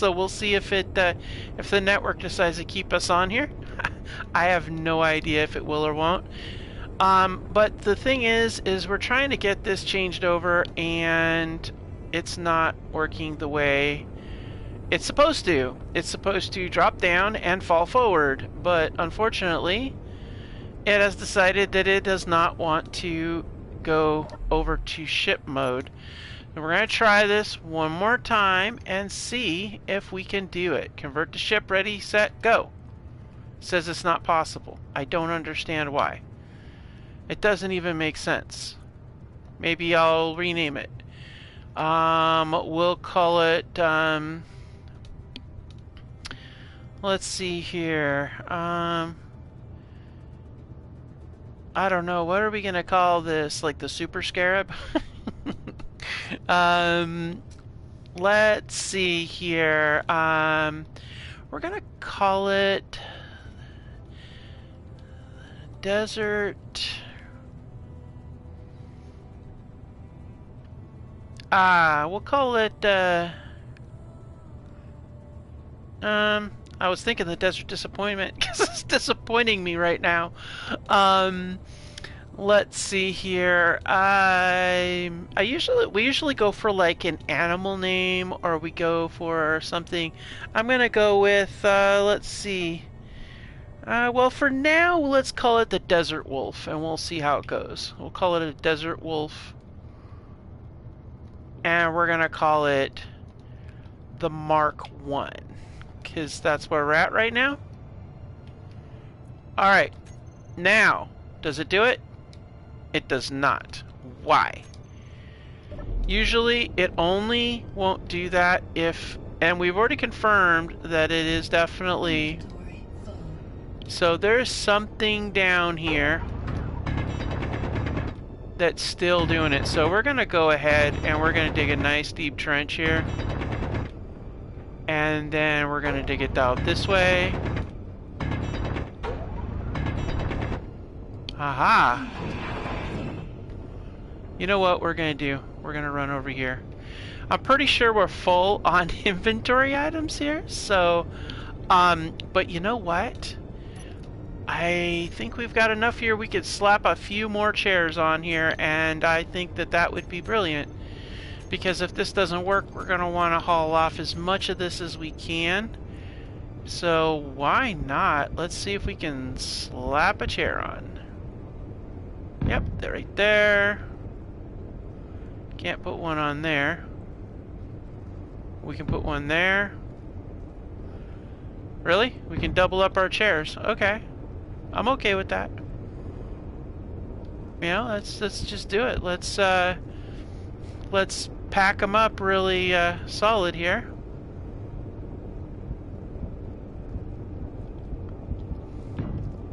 So we'll see if if the network decides to keep us on here. I have no idea if it will or won't. But the thing is we're trying to get this changed over, and it's not working the way it's supposed to. It's supposed to drop down and fall forward, but unfortunately, it has decided that it does not want to go over to ship mode. And we're going to try this one more time and see if we can do it. Convert to ship, ready, set, go. It says it's not possible. I don't understand why. It doesn't even make sense. Maybe I'll rename it. We'll call it, let's see here. I don't know. What are we going to call this? Like the Super Scarab? Let's see here. We're going to call it Desert. We'll call it, I was thinking the Desert Disappointment because it's disappointing me right now. Let's see here. We usually go for like an animal name, or we go for something. I'm gonna go with let's see. Well, for now, let's call it the Desert Wolf, and we'll see how it goes. We'll call it a Desert Wolf, and we're gonna call it the Mark 1. Because that's where we're at right now. Alright. Now, does it do it? It does not. Why? Usually, it only won't do that if... And we've already confirmed that it is definitely... So there's something down here that's still doing it. So we're going to go ahead and we're going to dig a nice deep trench here. And then we're going to dig it out this way. Aha! You know what we're going to do? We're going to run over here. I'm pretty sure we're full on inventory items here. So, but you know what? I think we've got enough here. We could slap a few more chairs on here, and I think that that would be brilliant. Because if this doesn't work, we're going to want to haul off as much of this as we can. So why not? Let's see if we can slap a chair on. Yep, they're right there. Can't put one on there. We can put one there. Really? We can double up our chairs. Okay. I'm okay with that. You know, let's just do it. Let's pack them up really solid here.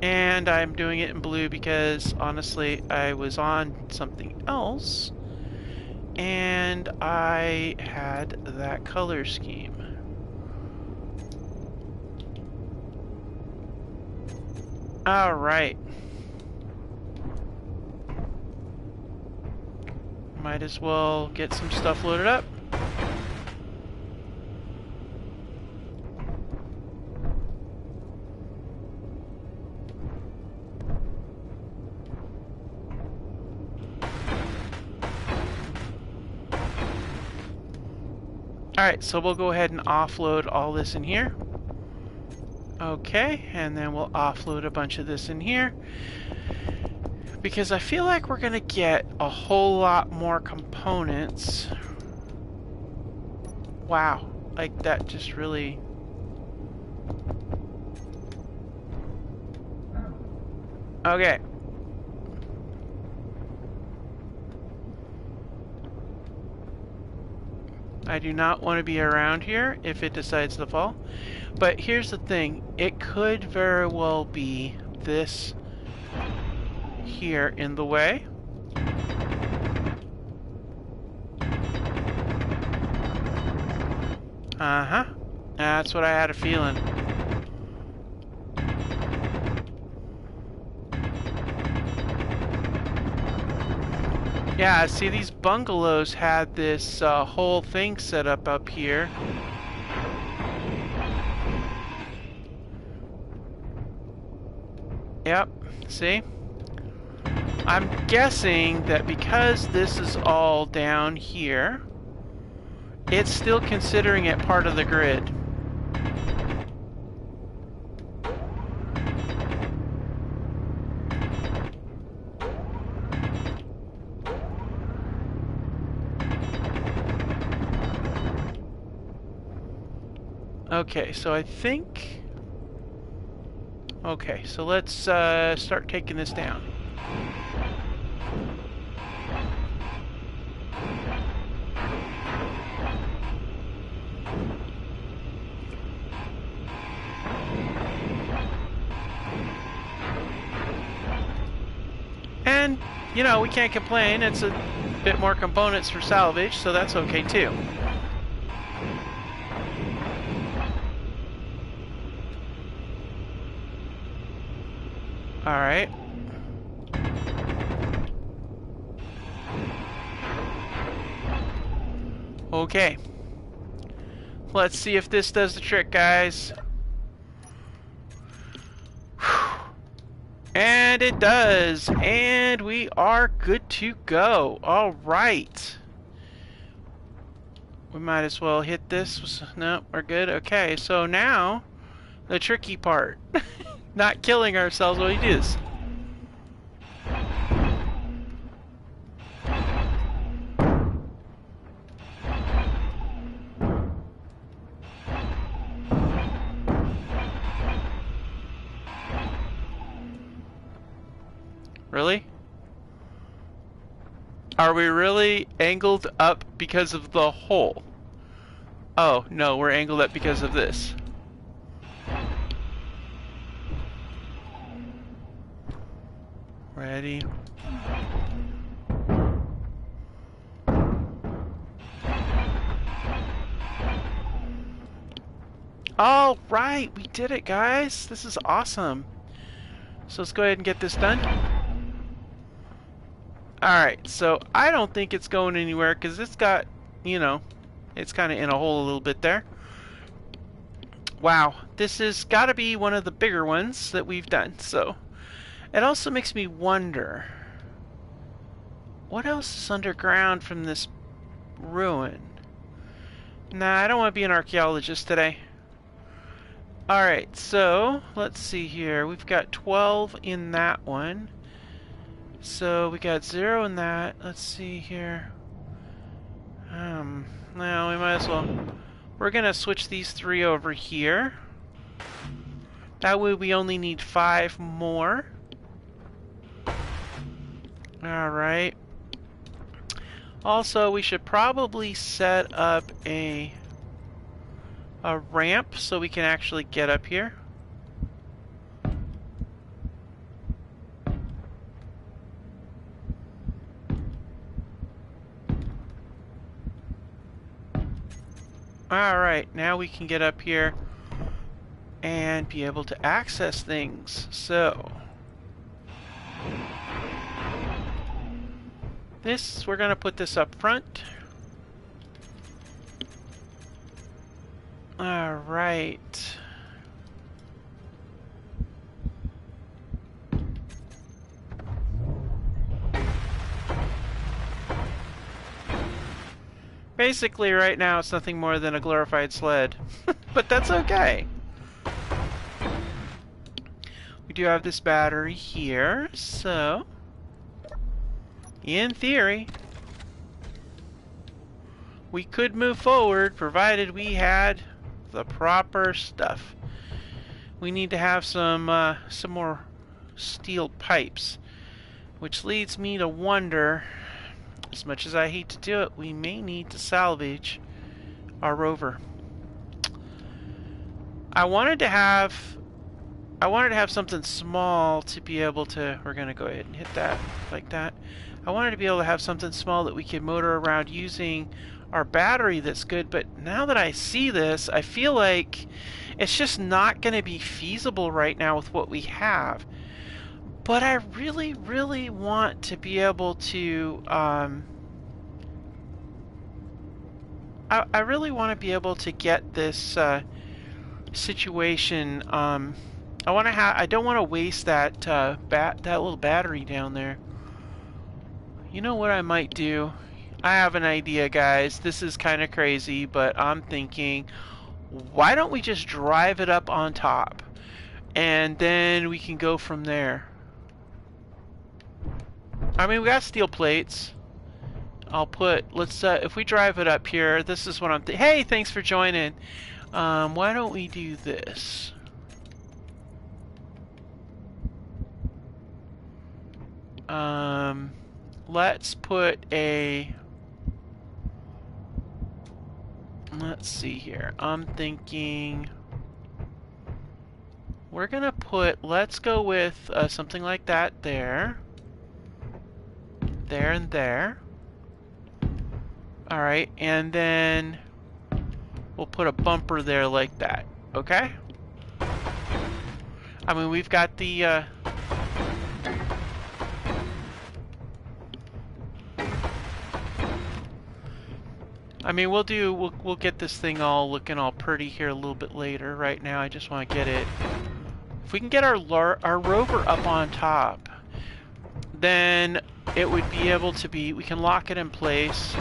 And I'm doing it in blue because honestly I was on something else and I had that color scheme. All right. Might as well get some stuff loaded up. Alright, so we'll go ahead and offload all this in here. Okay, and then we'll offload a bunch of this in here. Because I feel like we're going to get a whole lot more components. Wow, like that just really... Okay. I do not want to be around here if it decides to fall. But here's the thing, it could very well be this here in the way. Uh-huh. That's what I had a feeling. Yeah, see, these bungalows had this whole thing set up here. Yep. See? I'm guessing that because this is all down here, it's still considering it part of the grid. Okay, so I think... Okay, so let's start taking this down. And, you know, we can't complain. It's a bit more components for salvage, so that's okay too. Alright. Okay. Let's see if this does the trick, guys. And it does. And we are good to go. Alright. We might as well hit this. No, we're good. Okay, so now the tricky part. Not killing ourselves while we do this. Really? Are we really angled up because of the hole? Oh, no, we're angled up because of this. Ready? All right, we did it, guys. This is awesome. So let's go ahead and get this done. Alright, so I don't think it's going anywhere because it's got, you know, it's kind of in a hole a little bit there. Wow, this has got to be one of the bigger ones that we've done. So it also makes me wonder, what else is underground from this ruin? Nah, I don't want to be an archaeologist today. Alright, so let's see here. We've got 12 in that one. So we got 0 in that. Let's see here. Now we might as well. We're gonna switch these 3 over here. That way we only need 5 more. Alright. Also, we should probably set up a ramp so we can actually get up here. Alright, now we can get up here and be able to access things. So this, we're gonna put this up front. Alright. Basically, right now, it's nothing more than a glorified sled. But that's okay. We do have this battery here, so in theory, we could move forward, provided we had the proper stuff. We need to have some more steel pipes, which leads me to wonder, as much as I hate to do it, we may need to salvage our rover. I wanted to have something small to be able to, we're gonna go ahead and hit that like that. I wanted to be able to have something small that we could motor around using our battery that's good, but now that I see this, I feel like it's just not going to be feasible right now with what we have. But I really, really want to be able to, I really want to be able to get this situation I don't want to waste that that little battery down there. You know what I might do? I have an idea, guys. This is kind of crazy, but I'm thinking, why don't we just drive it up on top? And then we can go from there. I mean, we got steel plates. I'll put, let's, if we drive it up here, this is what I'm thinking. Hey, thanks for joining. Why don't we do this? Let's put a, let's see here. I'm thinking we're gonna put, let's go with something like that there. There and there. Alright, and then we'll put a bumper there like that. Okay? I mean, we've got the I mean, we'll get this thing all looking all pretty here a little bit later. Right now, I just want to get it. If we can get our rover up on top, then it would be able to be. We can lock it in place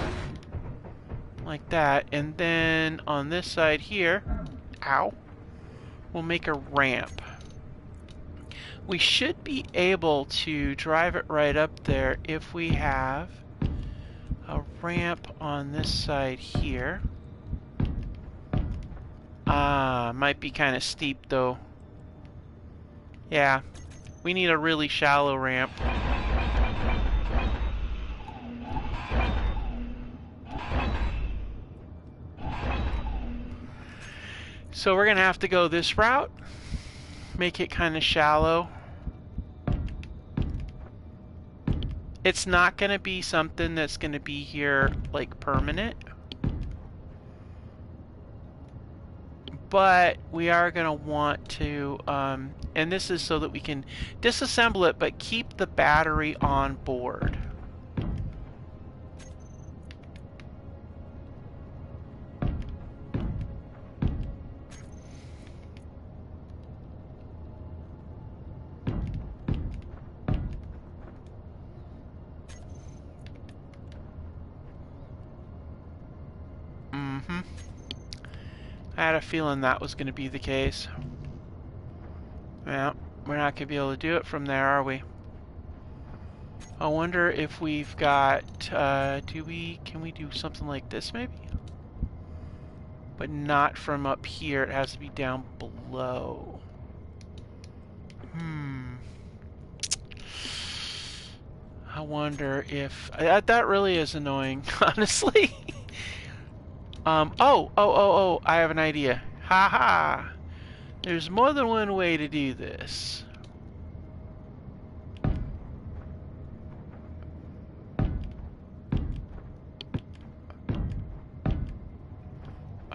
like that, and then on this side here, ow, we'll make a ramp. We should be able to drive it right up there if we have a ramp on this side here. Might be kind of steep though. Yeah, we need a really shallow ramp. So we're gonna have to go this route, make it kind of shallow. It's not going to be something that's going to be here, like, permanent. But we are going to want to, and this is so that we can disassemble it, but keep the battery on board. I had a feeling that was going to be the case. Well, we're not going to be able to do it from there, are we? I wonder if we've got, can we do something like this maybe? But not from up here, it has to be down below. I wonder if, that really is annoying, honestly. Oh, I have an idea. Haha! There's more than one way to do this.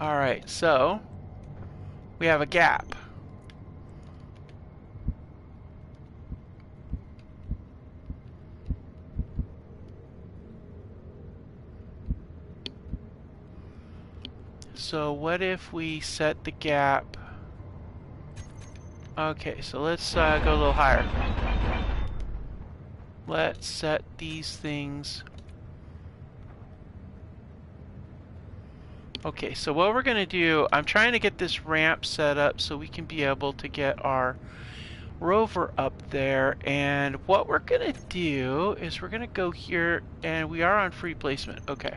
Alright, so we have a gap. So what if we set the gap? Okay, so let's go a little higher. Let's set these things. Okay, so what we're going to do, I'm trying to get this ramp set up so we can be able to get our rover up there. And what we're going to do is we're going to go here, and we are on free placement. Okay.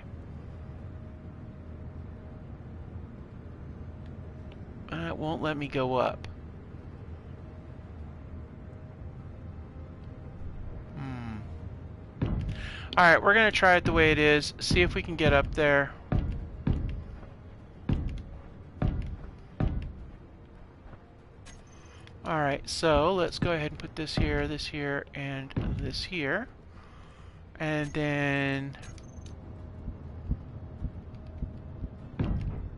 It won't let me go up. Alright, we're going to try it the way it is, see if we can get up there. Alright, so let's go ahead and put this here, and this here. And then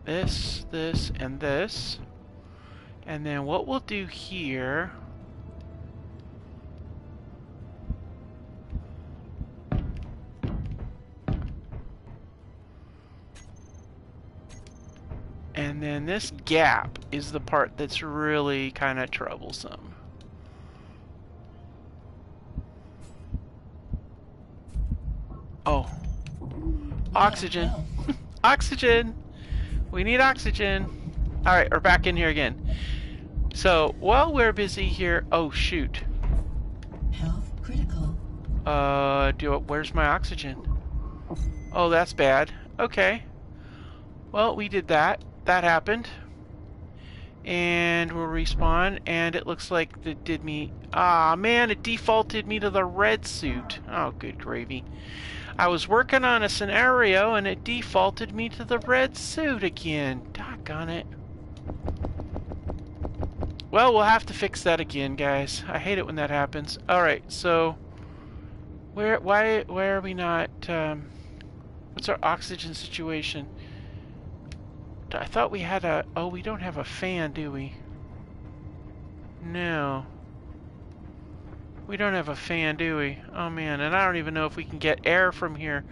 this, and this. And then what we'll do here, and then And this gap is the part that's really kind of troublesome. Oh. Oxygen. Oxygen! We need oxygen. Alright, we're back in here again. So, while we're busy here... Oh, shoot. Health critical. Where's my oxygen? Oh, that's bad. Okay. Well, we did that. That happened. And we'll respawn, and it looks like it did me... Ah, man, it defaulted me to the red suit. Oh, good gravy. I was working on a scenario, and it defaulted me to the red suit again. Doggone it. Well, we'll have to fix that again, guys. I hate it when that happens. Alright, so... Why are we not... what's our oxygen situation? I thought we had a... Oh, we don't have a fan, do we? No. We don't have a fan, do we? Oh, man. And I don't even know if we can get air from here.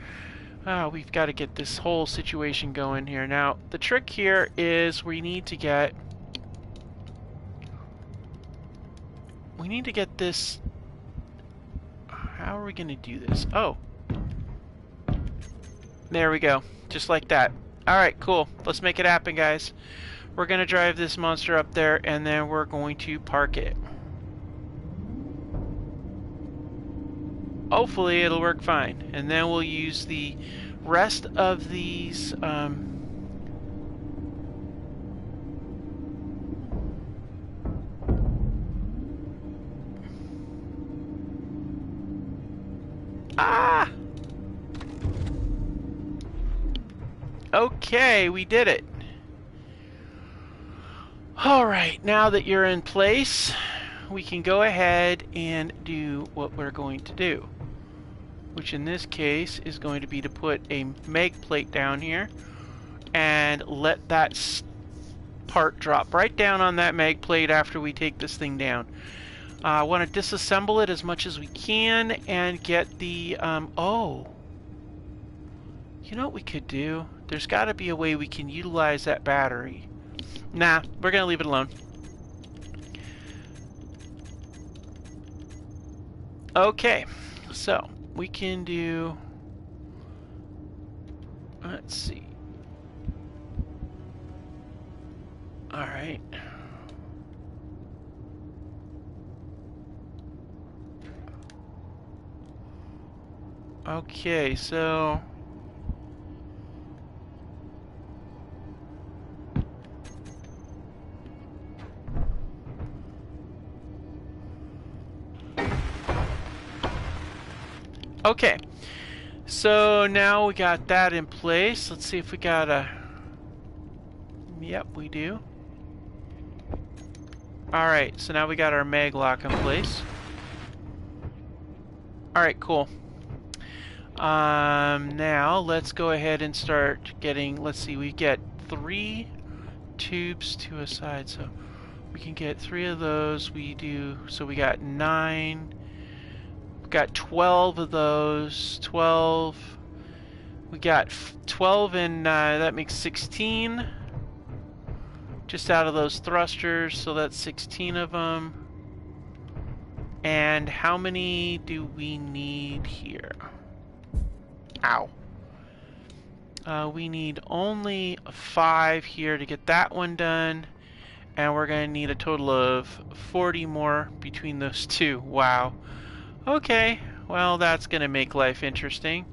We've got to get this whole situation going here. Now, the trick here is we need to get... We need to get this... How are we going to do this? Oh. There we go. Just like that. Alright, cool. Let's make it happen, guys. We're going to drive this monster up there, and then we're going to park it. Hopefully, it'll work fine. And then we'll use the rest of these... Ah! Okay, we did it. Alright, now that you're in place, we can go ahead and do what we're going to do. Which in this case is going to be to put a mag plate down here and let that part drop right down on that mag plate after we take this thing down. I want to disassemble it as much as we can and get the... oh. You know what we could do? There's got to be a way we can utilize that battery. Nah, we're going to leave it alone. Okay, so we can do... Let's see. Alright. Okay, so... Okay, so now we got that in place. Let's see if we got a... Yep, we do. Alright, so now we got our mag lock in place. Alright, cool. Now let's go ahead and start getting... Let's see, we get 3 tubes to a side, so we can get 3 of those. We do... So we got 9... Got 12 of those. 12. We got 12 and that makes 16 just out of those thrusters, so that's 16 of them. And how many do we need here? Ow. We need only 5 here to get that one done, and we're gonna need a total of 40 more between those two. Wow. Okay, well, that's going to make life interesting.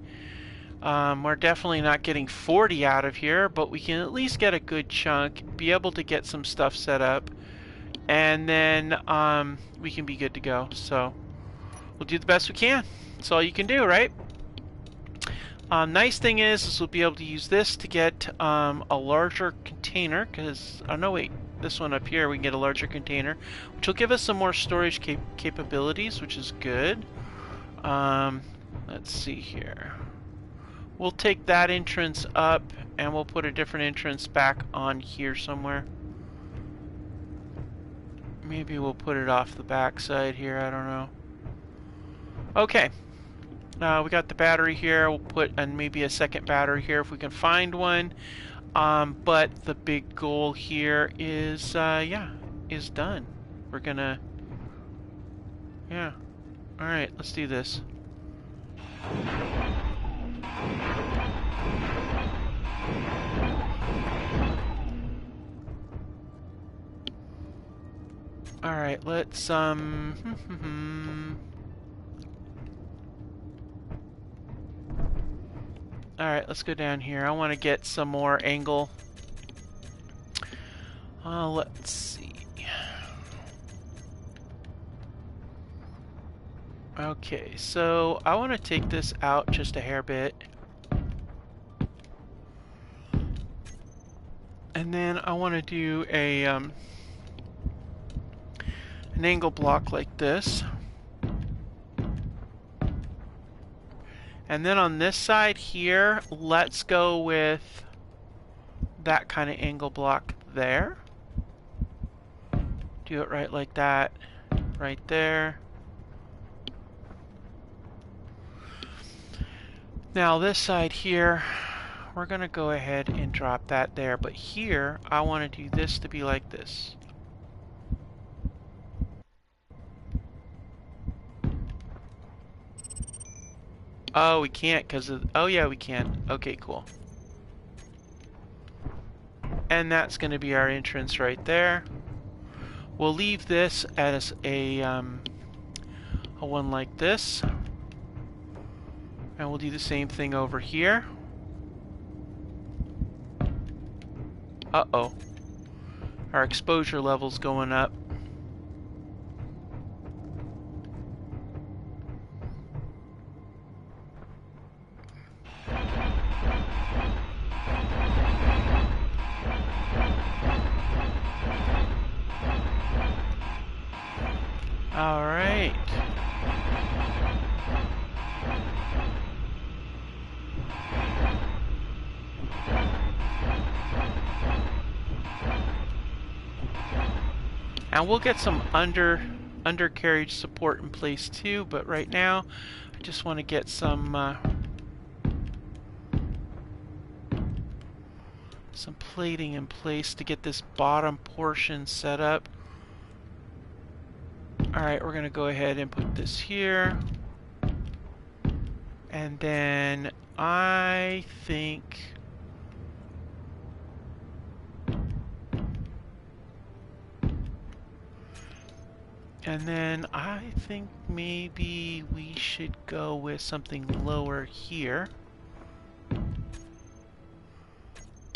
We're definitely not getting 40 out of here, but we can at least get a good chunk, be able to get some stuff set up, and then we can be good to go. So we'll do the best we can. That's all you can do, right? Nice thing is we'll be able to use this to get a larger container, because... Oh, no, wait. This one up here, we can get a larger container, which will give us some more storage capabilities, which is good. Let's see here. We'll take that entrance up, and we'll put a different entrance back on here somewhere. Maybe we'll put it off the back side here, I don't know. Okay. We got the battery here. We'll put maybe a second battery here if we can find one. But the big goal here is, yeah, is done. We're gonna, yeah. All right, let's do this. All right, let's, All right, let's go down here. I want to get some more angle. Let's see. Okay, so I want to take this out just a hair bit. And then I want to do a an angle block like this. And then on this side here, let's go with that kind of angle block there. Do it right like that, right there. Now this side here, we're gonna go ahead and drop that there, but here I want to do this to be like this. Oh, we can't because of, oh yeah, we can. Okay, cool. And that's gonna be our entrance right there. We'll leave this as a one like this. And we'll do the same thing over here. Uh-oh. Our exposure level's going up. All right. And we'll get some undercarriage support in place too, but right now I just want to get some plating in place to get this bottom portion set up. Alright, we're going to go ahead and put this here. And then I think maybe we should go with something lower here.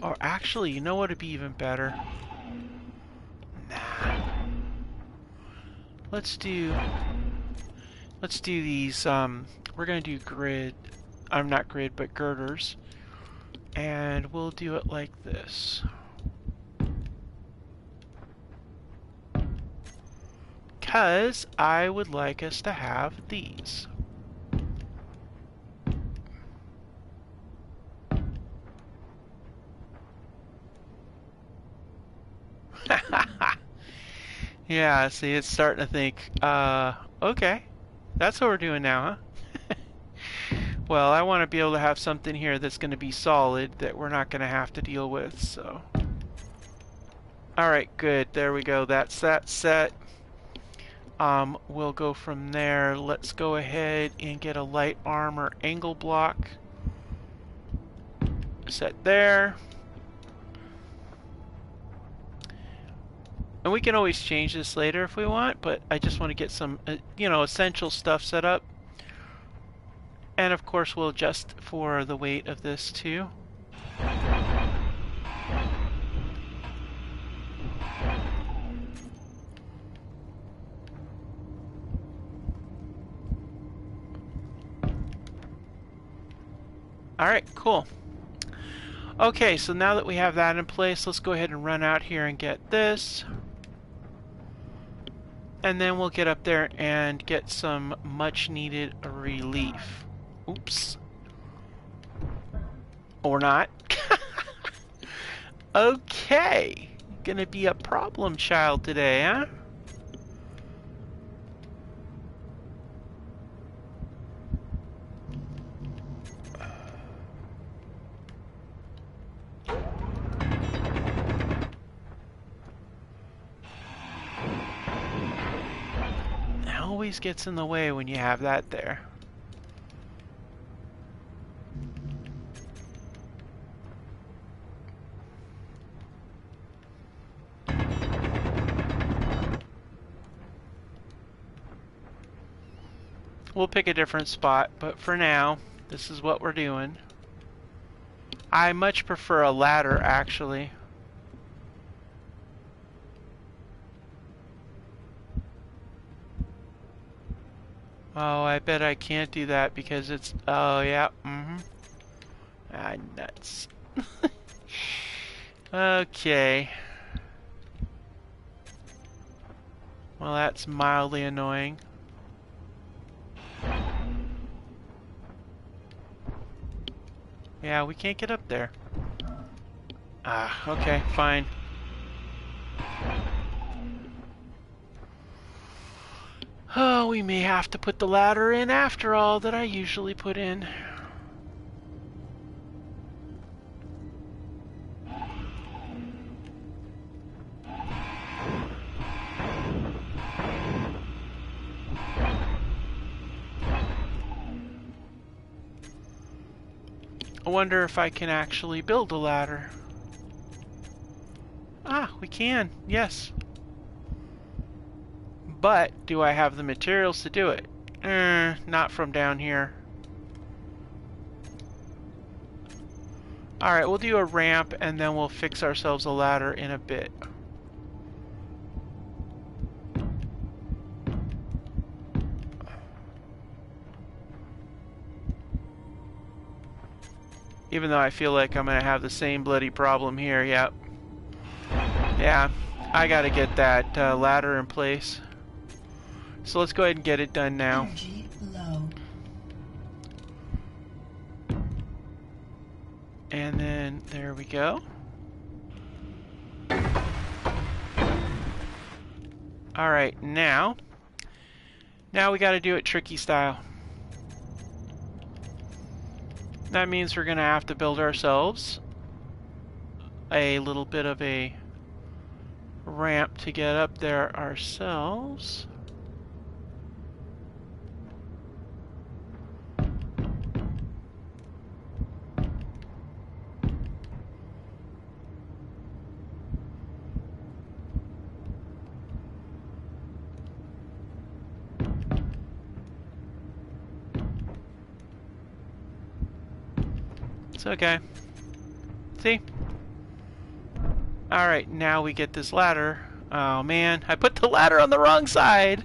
Or actually, you know what would be even better? Nah. Let's do these, we're gonna do grid, not grid, but girders. And we'll do it like this. Because I would like us to have these. Yeah, see, it's starting to think, okay, that's what we're doing now, huh? Well, I want to be able to have something here that's going to be solid that we're not going to have to deal with, so. Alright, good, there we go, that's that set. We'll go from there. Let's go ahead and get a light armor angle block set there. And we can always change this later if we want, but I just want to get some, essential stuff set up. And of course we'll adjust for the weight of this too. Alright, cool. Okay, so now that we have that in place, let's go ahead and run out here and get this. And then we'll get up there and get some much needed relief. Oops. Or not. Okay. Gonna be a problem child today, huh? always gets in the way when you have that there. We'll pick a different spot, but for now, this is what we're doing. I much prefer a ladder, actually. Oh, I bet I can't do that because it's... Oh, yeah. Ah, nuts. Okay. Well, that's mildly annoying. Yeah, we can't get up there. Ah, okay, fine. Oh, we may have to put the ladder in after all that I usually put in. I wonder if I can actually build a ladder. Ah, we can, yes. But, do I have the materials to do it? Not from down here. Alright, we'll do a ramp and then we'll fix ourselves a ladder in a bit. Even though I feel like I'm gonna have the same bloody problem here, yep. Yeah, I gotta get that ladder in place. So let's go ahead and get it done now. Energy low. And then, there we go. Alright, now we gotta do it tricky style. That means we're gonna have to build ourselves a little bit of a ramp to get up there ourselves. It's okay. See? Alright, now we get this ladder. Oh man, I put the ladder on the wrong side!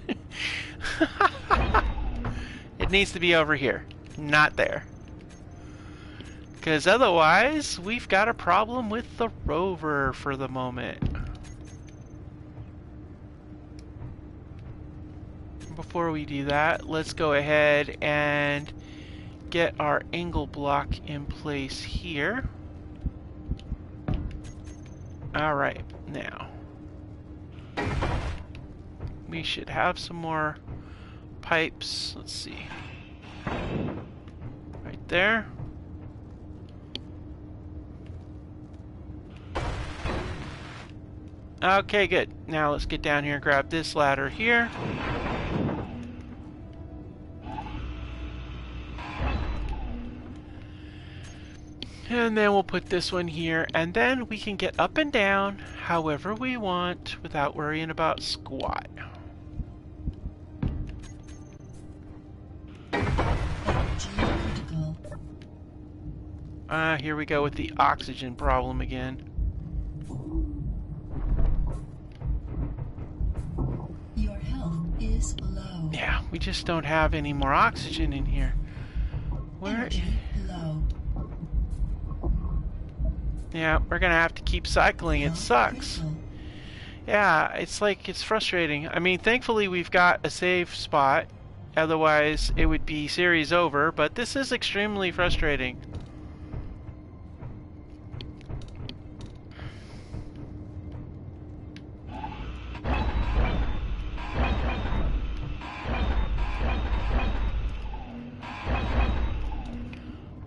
It needs to be over here, not there. Because otherwise, we've got a problem with the rover for the moment. Before we do that, let's go ahead and get our angle block in place here. Alright, now we should have some more pipes. Let's see. Right there. Okay, good. Now let's get down here and grab this ladder here. And then we'll put this one here, and then we can get up and down however we want without worrying about squat. Critical. Here we go with the oxygen problem again. Your health is low. Yeah, we just don't have any more oxygen in here. Where? Energy low. Yeah, we're gonna have to keep cycling. It sucks. Critical. Yeah, it's like, it's frustrating. I mean, thankfully we've got a save spot. Otherwise, it would be series over, but this is extremely frustrating.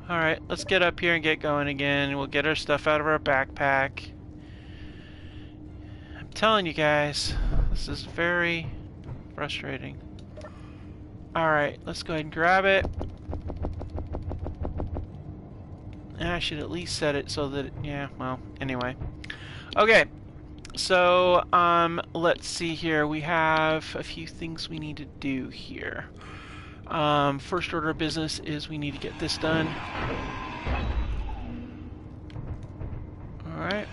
Alright, let's get up here and get going again. We'll get our stuff out of our backpack. I'm telling you guys, this is very frustrating. Alright, let's go ahead and grab it. And I should at least set it so that, yeah, well, anyway. Okay, so, let's see here. We have a few things we need to do here. First order of business is we need to get this done. Alright.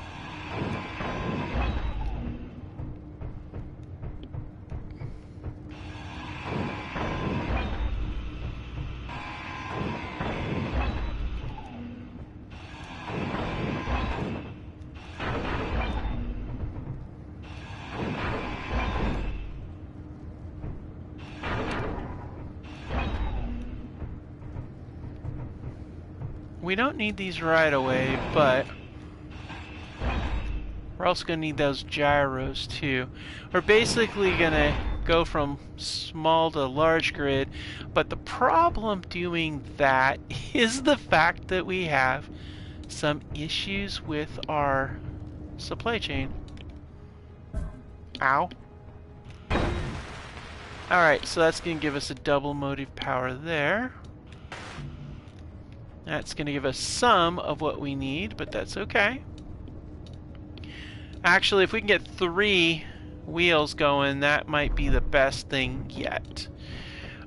We don't need these right away, but we're also going to need those gyros too. We're basically going to go from small to large grid, but the problem doing that is the fact that we have some issues with our supply chain. Ow. Alright, so that's going to give us a double motive power there. That's going to give us some of what we need, but that's okay. Actually, if we can get 3 wheels going, that might be the best thing yet.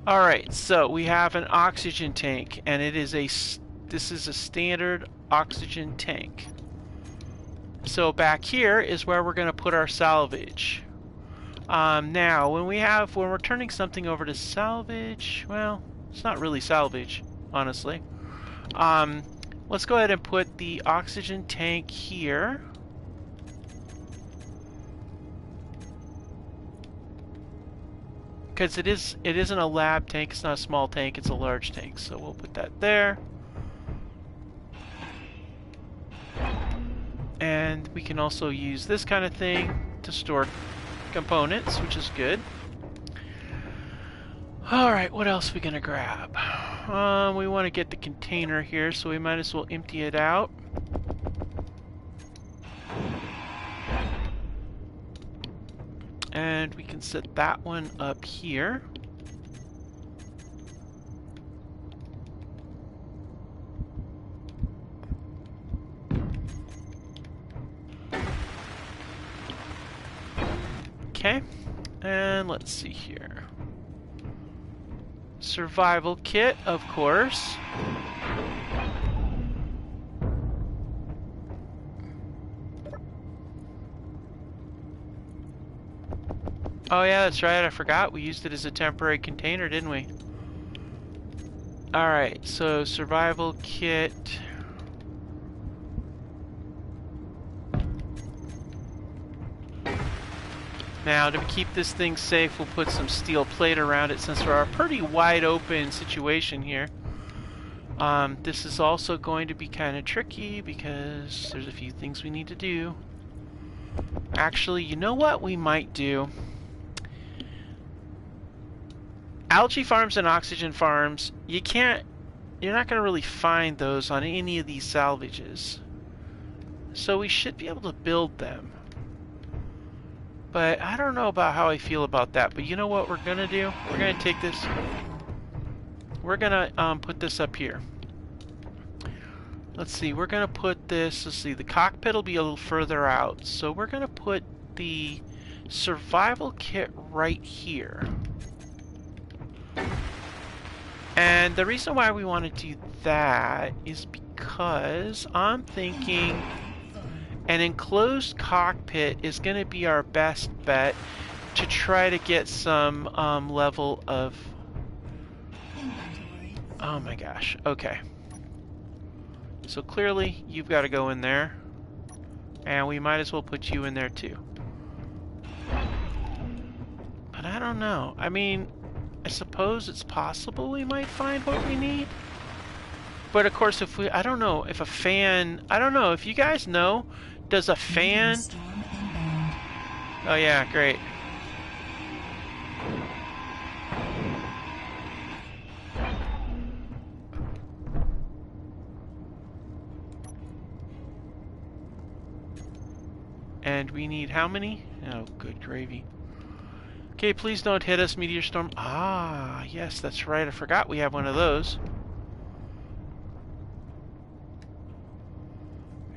Alright, so we have an oxygen tank, and this is a standard oxygen tank. So back here is where we're going to put our salvage. Now, when we're turning something over to salvage, well, it's not really salvage, honestly. Let's go ahead and put the oxygen tank here. Because it isn't a lab tank, it's not a small tank, it's a large tank. So we'll put that there. And we can also use this kind of thing to store components, which is good. Alright, what else are we gonna grab? We want to get the container here, so we might as well empty it out. And we can set that one up here. Okay, and let's see here. Survival kit, of course. Oh yeah, that's right, I forgot. We used it as a temporary container, didn't we? Alright, so survival kit. Now, to keep this thing safe, we'll put some steel plate around it since we're a pretty wide open situation here. This is also going to be kind of tricky because there's a few things we need to do. Actually, you know what we might do? Algae farms and oxygen farms, you're not going to really find those on any of these salvages. So we should be able to build them. But I don't know about how I feel about that. But you know what we're going to do? We're going to take this. We're going to put this up here. Let's see. We're going to put this. Let's see. The cockpit will be a little further out. So we're going to put the survival kit right here. And the reason why we want to do that is because I'm thinking an enclosed cockpit is going to be our best bet to try to get some level of... Oh my gosh, okay. So clearly you've got to go in there, and we might as well put you in there too. But I don't know. I mean, I suppose it's possible we might find what we need. But of course, I don't know if a fan, I don't know if you guys know, does a fan... Oh yeah, great. And we need how many? Oh, good gravy. Okay, please don't hit us, meteor storm. Ah, yes, that's right. I forgot we have one of those.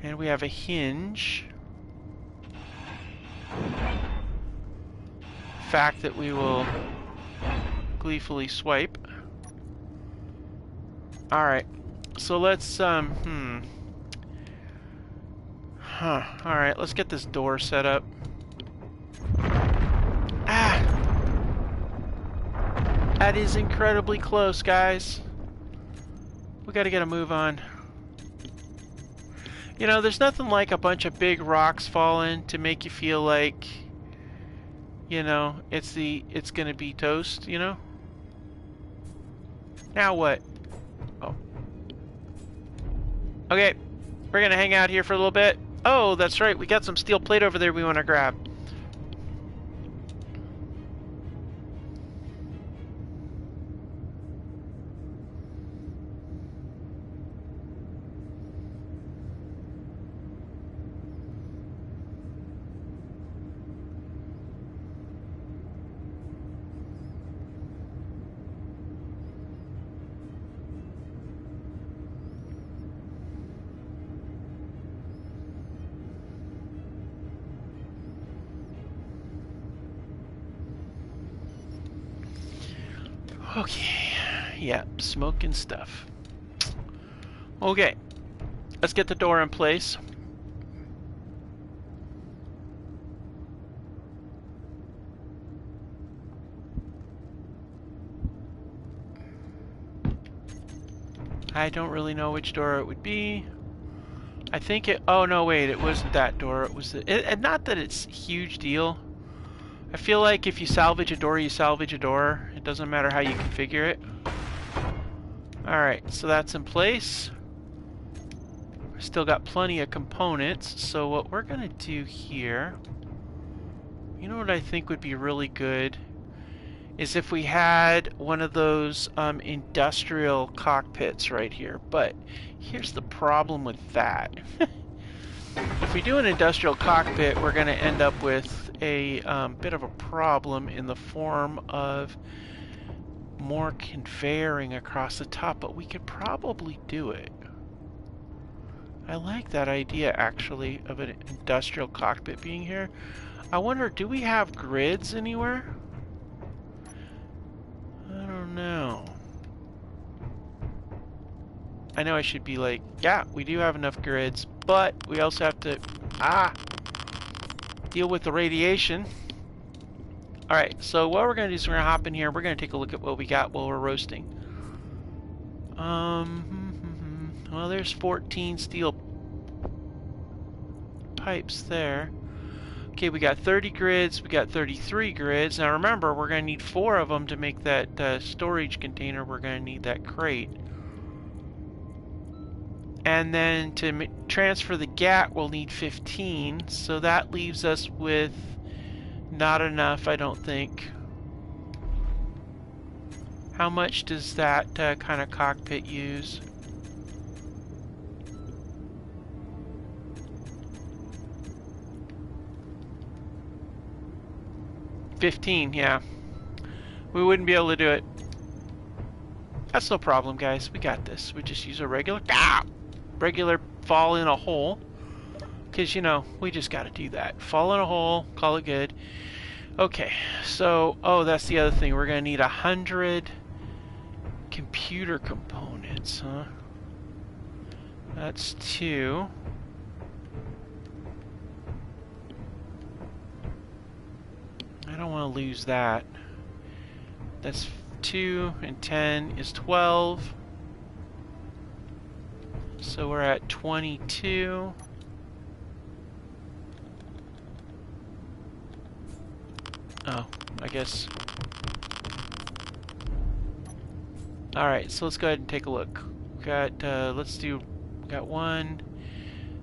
And we have a hinge. Fact that we will gleefully swipe. Alright. So let's, Alright, let's get this door set up. Ah! That is incredibly close, guys. We gotta get a move on. You know, there's nothing like a bunch of big rocks falling to make you feel like, you know, it's gonna be toast, you know? Now what? Oh. Okay, we're gonna hang out here for a little bit. Oh, that's right, we got some steel plate over there we want to grab. Okay, yeah, smoke and stuff. Okay, let's get the door in place. I don't really know which door it would be. I think it... Oh, no, wait, it wasn't that door. It was the... and not that it's a huge deal. I feel like if you salvage a door, you salvage a door. It doesn't matter how you configure it. Alright, so that's in place. Still got plenty of components. So what we're going to do here... You know what I think would be really good? Is if we had one of those industrial cockpits right here. But here's the problem with that. If we do an industrial cockpit, we're going to end up with a bit of a problem in the form of more conveying across the top, but we could probably do it. I like that idea, actually, of an industrial cockpit being here. I wonder, do we have grids anywhere? I don't know. I know I should be like, yeah, we do have enough grids, but we also have to, deal with the radiation. Alright, so what we're going to do is we're going to hop in here. We're going to take a look at what we got while we're roasting. Well, there's 14 steel pipes there. Okay, we got 30 grids, we got 33 grids. Now remember, we're going to need 4 of them to make that storage container. We're going to need that crate. And then to transfer the GAT, we'll need 15. So that leaves us with not enough, I don't think. How much does that kind of cockpit use? $15, yeah. We wouldn't be able to do it. That's no problem, guys. We got this. We just use a regular fall in a hole. Because, you know, we just got to do that. Fall in a hole, call it good. Okay, so, oh, that's the other thing. We're going to need 100 computer components, huh? That's 2. I don't want to lose that. That's 2 and 10 is 12. So we're at 22. Oh, I guess. Alright, so let's go ahead and take a look. We got, we got 1,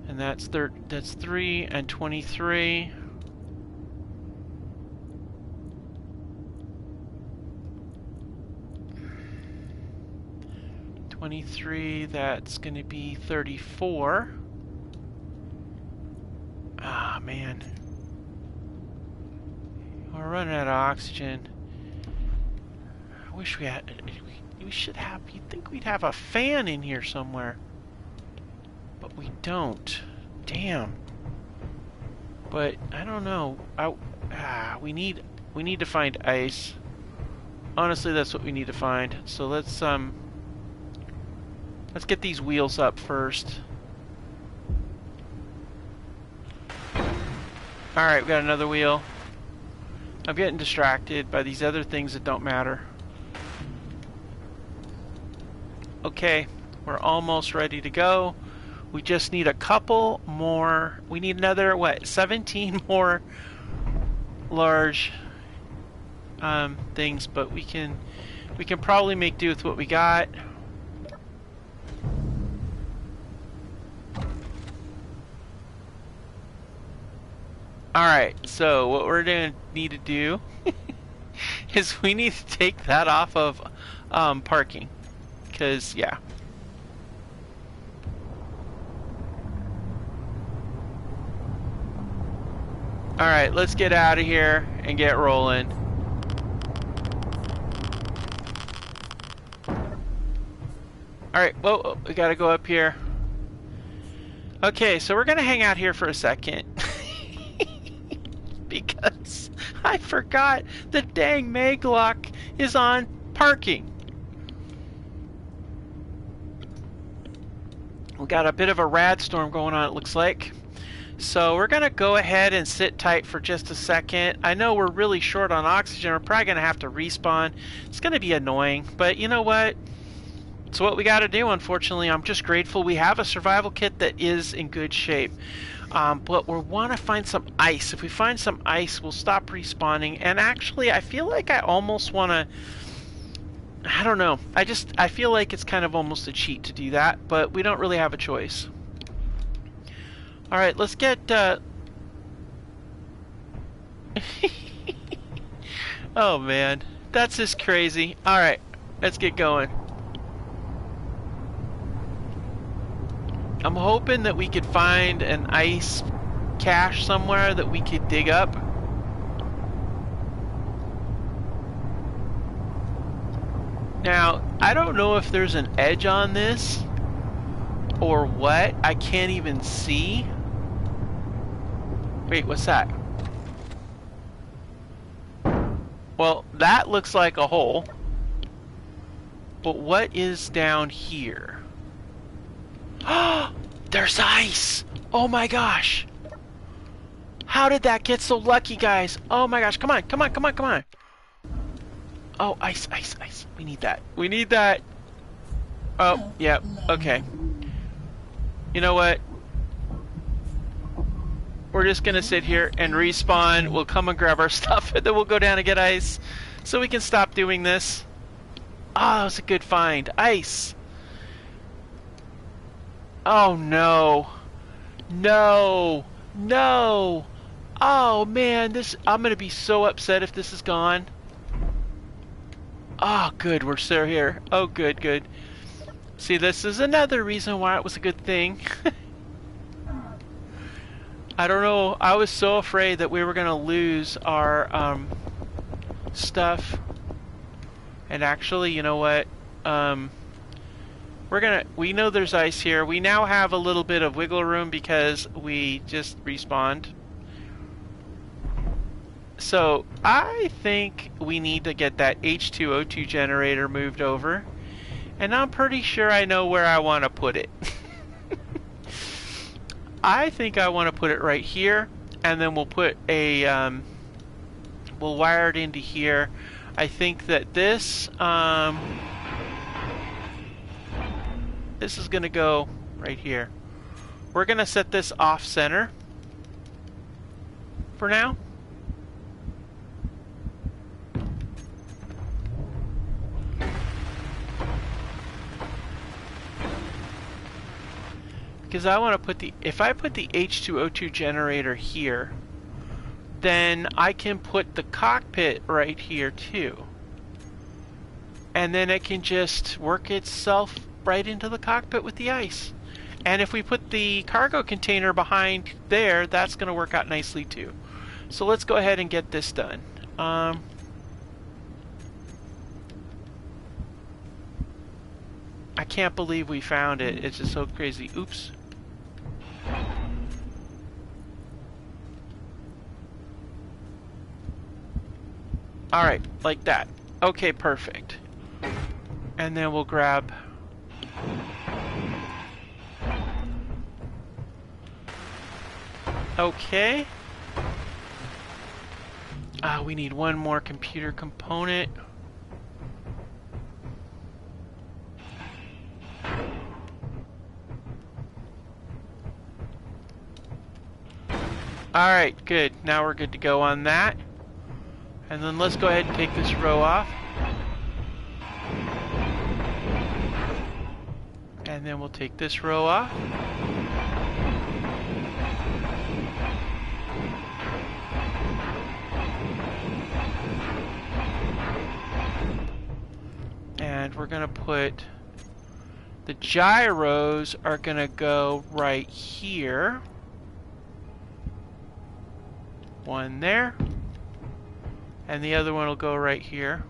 and that's 3 and 23. 23, that's going to be 34. Ah, man. Or We're running out of oxygen. I wish we had... We should have... You'd think we'd have a fan in here somewhere. But we don't. Damn. But, I don't know. We need to find ice. Honestly, that's what we need to find. So let's get these wheels up first. Alright, we got another wheel. I'm getting distracted by these other things that don't matter. Okay, we're almost ready to go. We just need a couple more. We need another, what, 17 more large things, but we can probably make do with what we got. Alright, so what we're going to need to do is we need to take that off of parking. Because, yeah. Alright, let's get out of here and get rolling. Alright, whoa, we gotta go up here. Okay, so we're gonna hang out here for a second. Because I forgot the dang mag lock is on parking. We got a bit of a rad storm going on, it looks like. So we're going to go ahead and sit tight for just a second. I know we're really short on oxygen. We're probably going to have to respawn. It's going to be annoying, but you know what? It's what we got to do, unfortunately. I'm just grateful we have a survival kit that is in good shape. But we want to find some ice. If we find some ice, we'll stop respawning. And actually, I feel like I almost want to... I don't know. I feel like it's kind of almost a cheat to do that, but we don't really have a choice. Alright, let's get, oh man, that's just crazy. Alright, let's get going. I'm hoping that we could find an ice cache somewhere that we could dig up. Now, I don't know if there's an edge on this or what. I can't even see. Wait, what's that? Well, that looks like a hole. But what is down here? There's ice! Oh my gosh! How did that get so lucky, guys? Oh my gosh, come on, come on, come on, come on! Oh, ice, ice, ice. We need that. We need that. Oh, yeah, okay. You know what? We're just gonna sit here and respawn. We'll come and grab our stuff, and then we'll go down and get ice. So we can stop doing this. Oh, that was a good find. Ice! Oh no. No! No! Oh man, I'm gonna be so upset if this is gone. Oh, good, we're still here. Oh, good, good. See, this is another reason why it was a good thing. I don't know, I was so afraid that we were gonna lose our stuff. And actually, you know what? We know there's ice here. We now have a little bit of wiggle room because we just respawned. So I think we need to get that H2O2 generator moved over. And I'm pretty sure I know where I want to put it. I think I want to put it right here. And then we'll put a... we'll wire it into here. I think that this... this is going to go right here. We're going to set this off center for now. Because I want to put if I put the H2O2 generator here, then I can put the cockpit right here too. And then it can just work itself right into the cockpit with the ice. And if we put the cargo container behind there, that's going to work out nicely too. So let's go ahead and get this done. Um, I can't believe we found it. It's just so crazy. Oops. Alright, like that. Okay, perfect. And then we'll grab... Okay. We need one more computer component. Alright, good. Now we're good to go on that. And then let's go ahead and take this row off. And then we'll take this row off. And we're going to put... The gyros are going to go right here. One there. And the other one will go right here.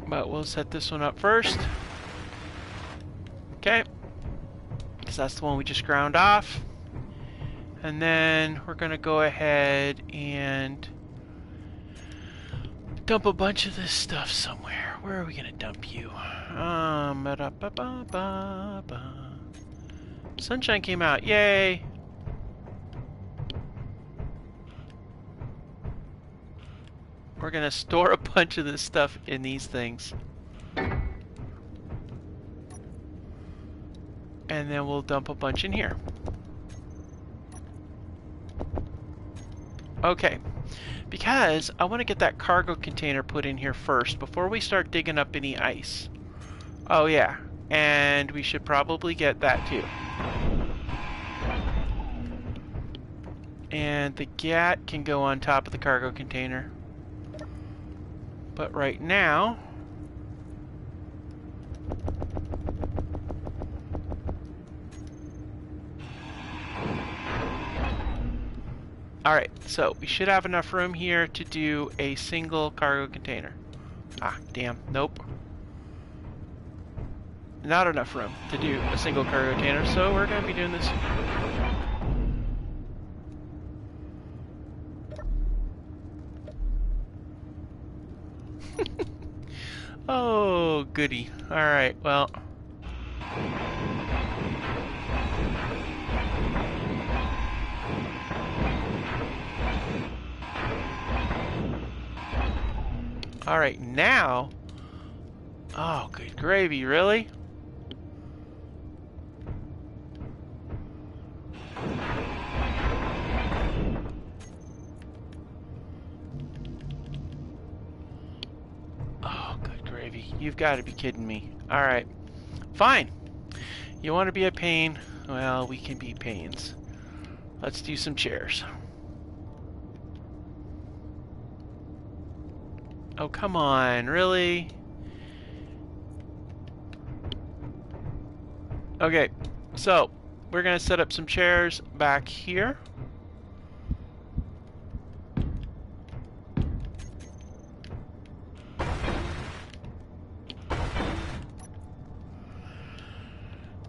But we'll set this one up first. Okay. Because that's the one we just ground off. And then we're going to go ahead and dump a bunch of this stuff somewhere. Where are we going to dump you? Sunshine came out. Yay! We're going to store a bunch of this stuff in these things. And then we'll dump a bunch in here. Okay, because I want to get that cargo container put in here first before we start digging up any ice. Oh yeah, and we should probably get that too. And the GAT can go on top of the cargo container. But right now... Alright, so we should have enough room here to do a single cargo container. Ah, damn, nope. Not enough room to do a single cargo container, so we're going to be doing this. Oh, goody. Alright, well... Alright, now... Oh, good gravy, really? Oh, good gravy. You've got to be kidding me. Alright. Fine. You want to be a pain? Well, we can be pains. Let's do some chairs. Oh, come on, really? Okay, so we're going to set up some chairs back here.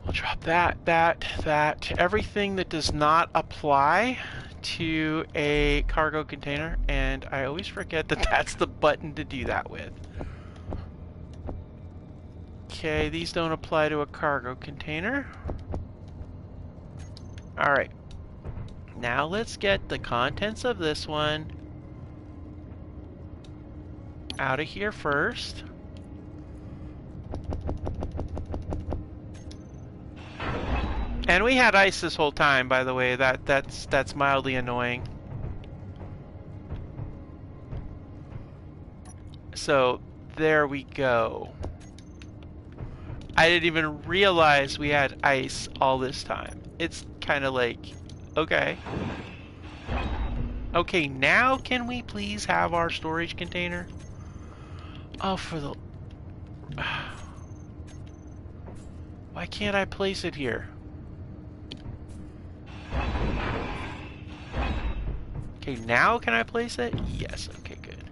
We'll drop that. Everything that does not apply to a cargo container, and I always forget that that's the button to do that with. Okay, these don't apply to a cargo container. Alright. Now let's get the contents of this one out of here first. And we had ice this whole time, by the way. That's mildly annoying. So there we go. I didn't even realize we had ice all this time. It's kind of like, okay. Okay, now can we please have our storage container? Oh, for the... Why can't I place it here? Okay, now can I place it? Yes, okay, good.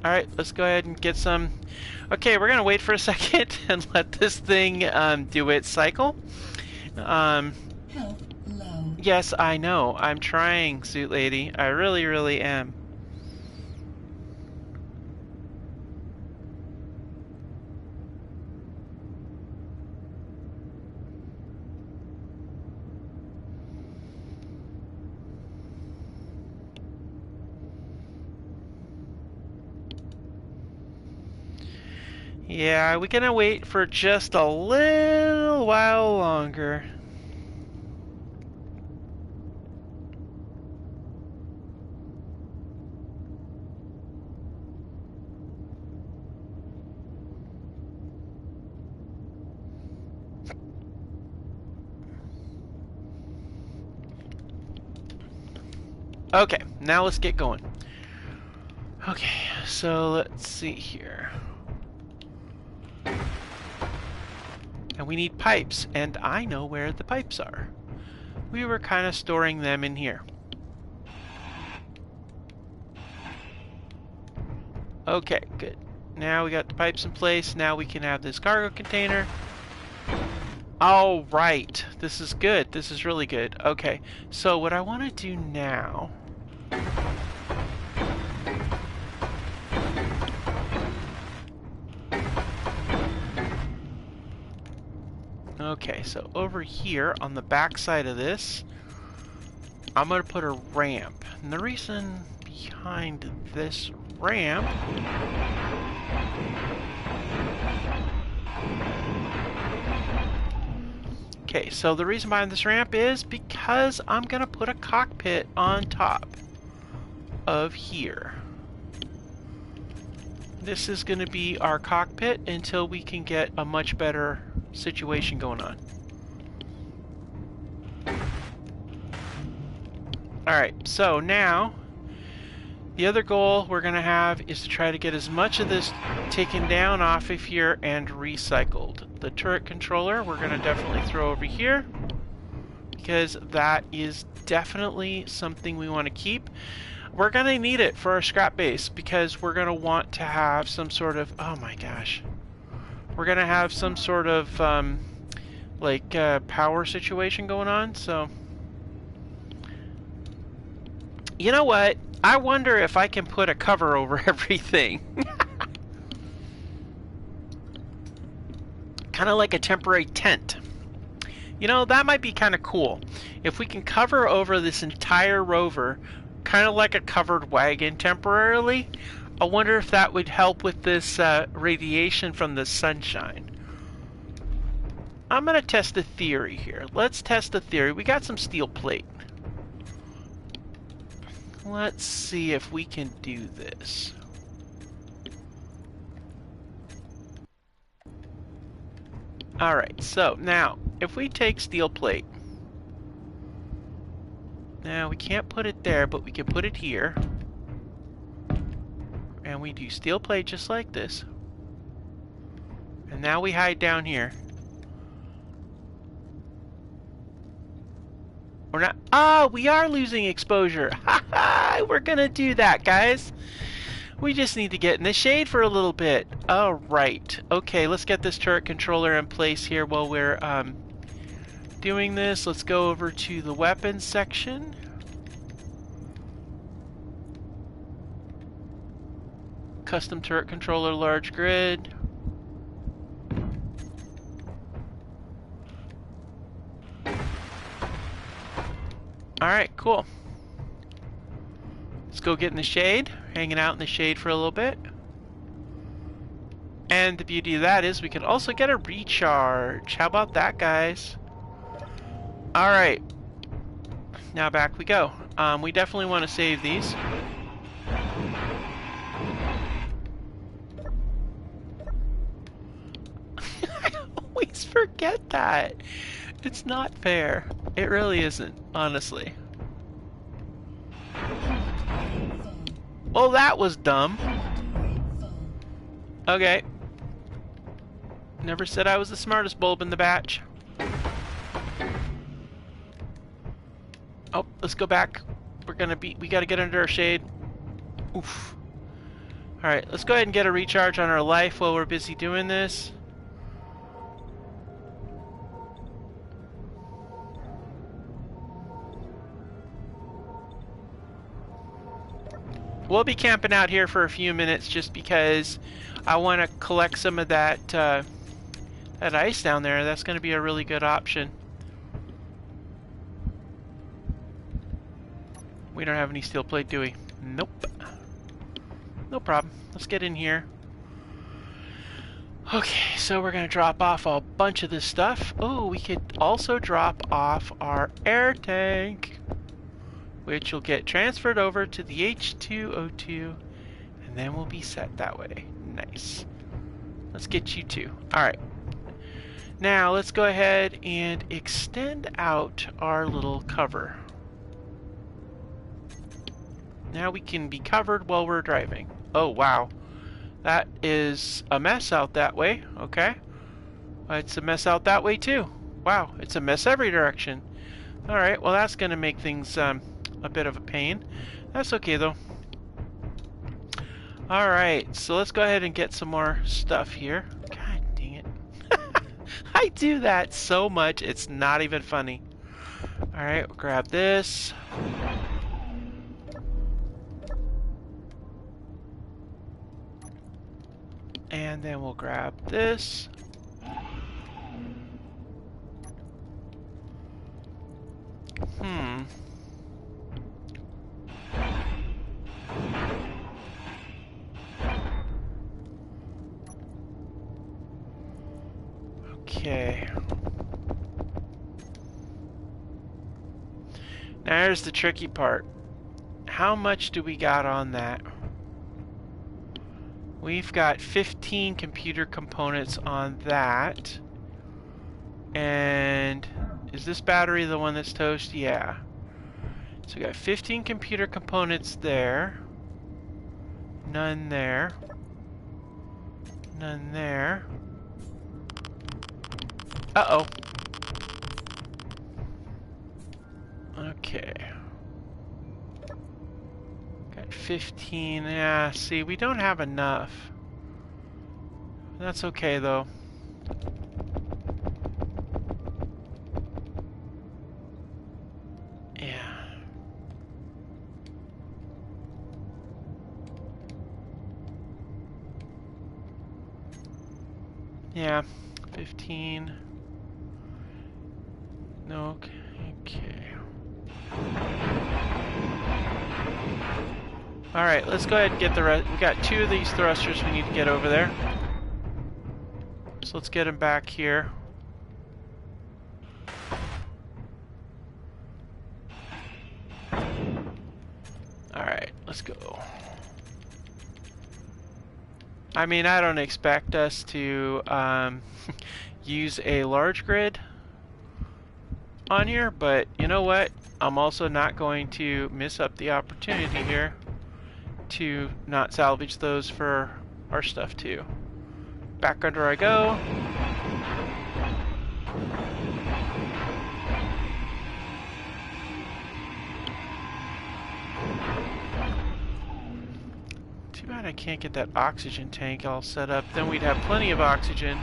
Alright, let's go ahead and get some... Okay, we're gonna wait for a second and let this thing do its cycle. Health low. Yes, I know. I'm trying, Suit Lady. I really, really am. Yeah, we're gonna wait for just a little while longer. Okay, now let's get going. Okay, so let's see here. And we need pipes, and I know where the pipes are. We were kind of storing them in here. Okay, good. Now we got the pipes in place. Now we can have this cargo container. All right, this is good. This is really good. Okay, so what I want to do now... Okay, so over here on the back side of this, I'm going to put a ramp. And the reason behind this ramp... Okay, so the reason behind this ramp is because I'm going to put a cockpit on top of here. This is going to be our cockpit until we can get a much better situation going on. Alright, so now the other goal we're going to have is to try to get as much of this taken down off of here and recycled. The turret controller we're going to definitely throw over here because that is definitely something we want to keep. We're going to need it for our scrap base because we're going to want to have some sort of... Oh my gosh. We're going to have some sort of power situation going on, so... You know what? I wonder if I can put a cover over everything. Kind of like a temporary tent. You know, that might be kind of cool. If we can cover over this entire rover, kind of like a covered wagon temporarily, I wonder if that would help with this radiation from the sunshine. I'm going to test a theory here. Let's test a theory. We got some steel plate. Let's see if we can do this. Alright, so now, if we take steel plate. Now, we can't put it there, but we can put it here. And we do steel plate just like this. And now we hide down here. We're not... Ah, we are losing exposure. Ha ha! We're gonna do that, guys. We just need to get in the shade for a little bit. Alright. Okay, let's get this turret controller in place here while we're doing this. Let's go over to the weapons section. Custom turret controller, large grid. Alright, cool. Let's go get in the shade. Hanging out in the shade for a little bit. And the beauty of that is we can also get a recharge. How about that, guys? Alright. Now back we go. We definitely want to save these. I always forget that. It's not fair. It really isn't, honestly. Well, that was dumb. Okay. Never said I was the smartest bulb in the batch. Oh, let's go back. We gotta get under our shade. Oof. Alright, let's go ahead and get a recharge on our life while we're busy doing this. We'll be camping out here for a few minutes just because I want to collect some of that that ice down there. That's going to be a really good option. We don't have any steel plate, do we? Nope. No problem. Let's get in here. Okay, so we're going to drop off a bunch of this stuff. Oh, we could also drop off our air tank, which will get transferred over to the H2O2, and then we'll be set that way. Nice. Let's get you two. Alright. Now, let's go ahead and extend out our little cover. Now we can be covered while we're driving. Oh, wow. That is a mess out that way. Okay. It's a mess out that way, too. Wow, it's a mess every direction. Alright, well, that's going to make things a bit of a pain. That's okay, though. Alright, so let's go ahead and get some more stuff here. God dang it. I do that so much, it's not even funny. Alright, we'll grab this. And then we'll grab this. Okay. Now here's the tricky part. How much do we got on that? We've got 15 computer components on that. And is this battery the one that's toast? Yeah. So we got 15 computer components there. None there. None there. Uh-oh. Okay. Got 15. Yeah, see, we don't have enough. That's okay, though. Yeah. Yeah, 15. No, okay. Alright, let's go ahead and get the rest. We got 2 of these thrusters we need to get over there. So let's get them back here. Alright, let's go. I mean, I don't expect us to use a large grid on here, but you know what? I'm also not going to miss up the opportunity here to not salvage those for our stuff too. Back under I go. Too bad I can't get that oxygen tank all set up. Then we'd have plenty of oxygen.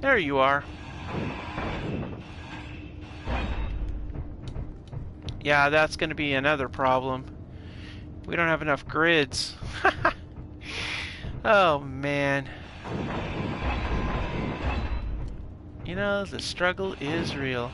There you are. Yeah, that's going to be another problem. We don't have enough grids. Oh, man. You know, the struggle is real.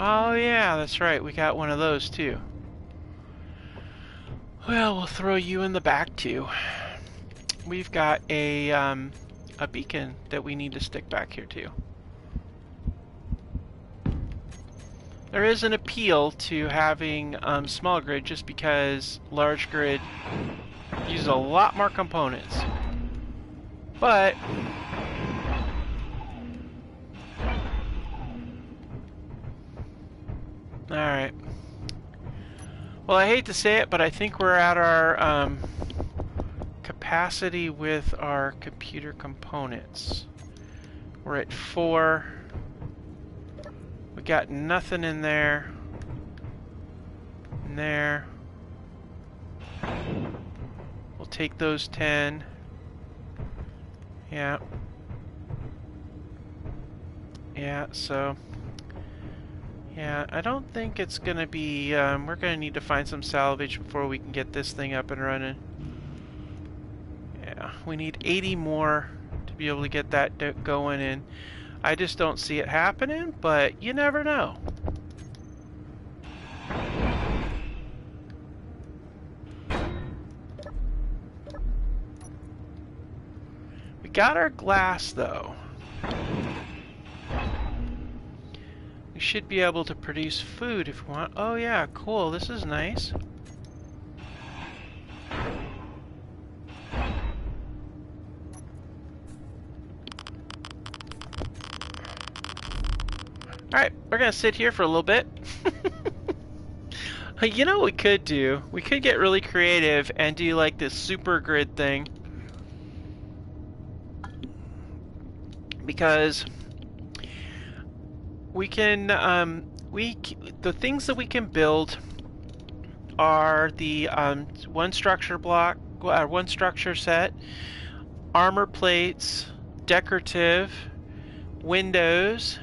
Oh yeah, that's right. We got one of those too. Well, we'll throw you in the back too. We've got a beacon that we need to stick back here too. There is an appeal to having small grid just because large grid uses a lot more components. But alright. Well, I hate to say it, but I think we're at our capacity with our computer components. We're at 4. We got nothing in there. In there. We'll take those 10. Yeah. Yeah, so... yeah, I don't think it's gonna be... we're gonna need to find some salvage before we can get this thing up and running. Yeah, we need 80 more to be able to get that going, and I just don't see it happening, but you never know. We got our glass, though. We should be able to produce food if we want. Oh yeah, cool, this is nice. Alright, we're gonna sit here for a little bit. You know what we could do? We could get really creative and do like this super grid thing. Because we can, the things that we can build are the one structure block, one structure set, armor plates, decorative, windows,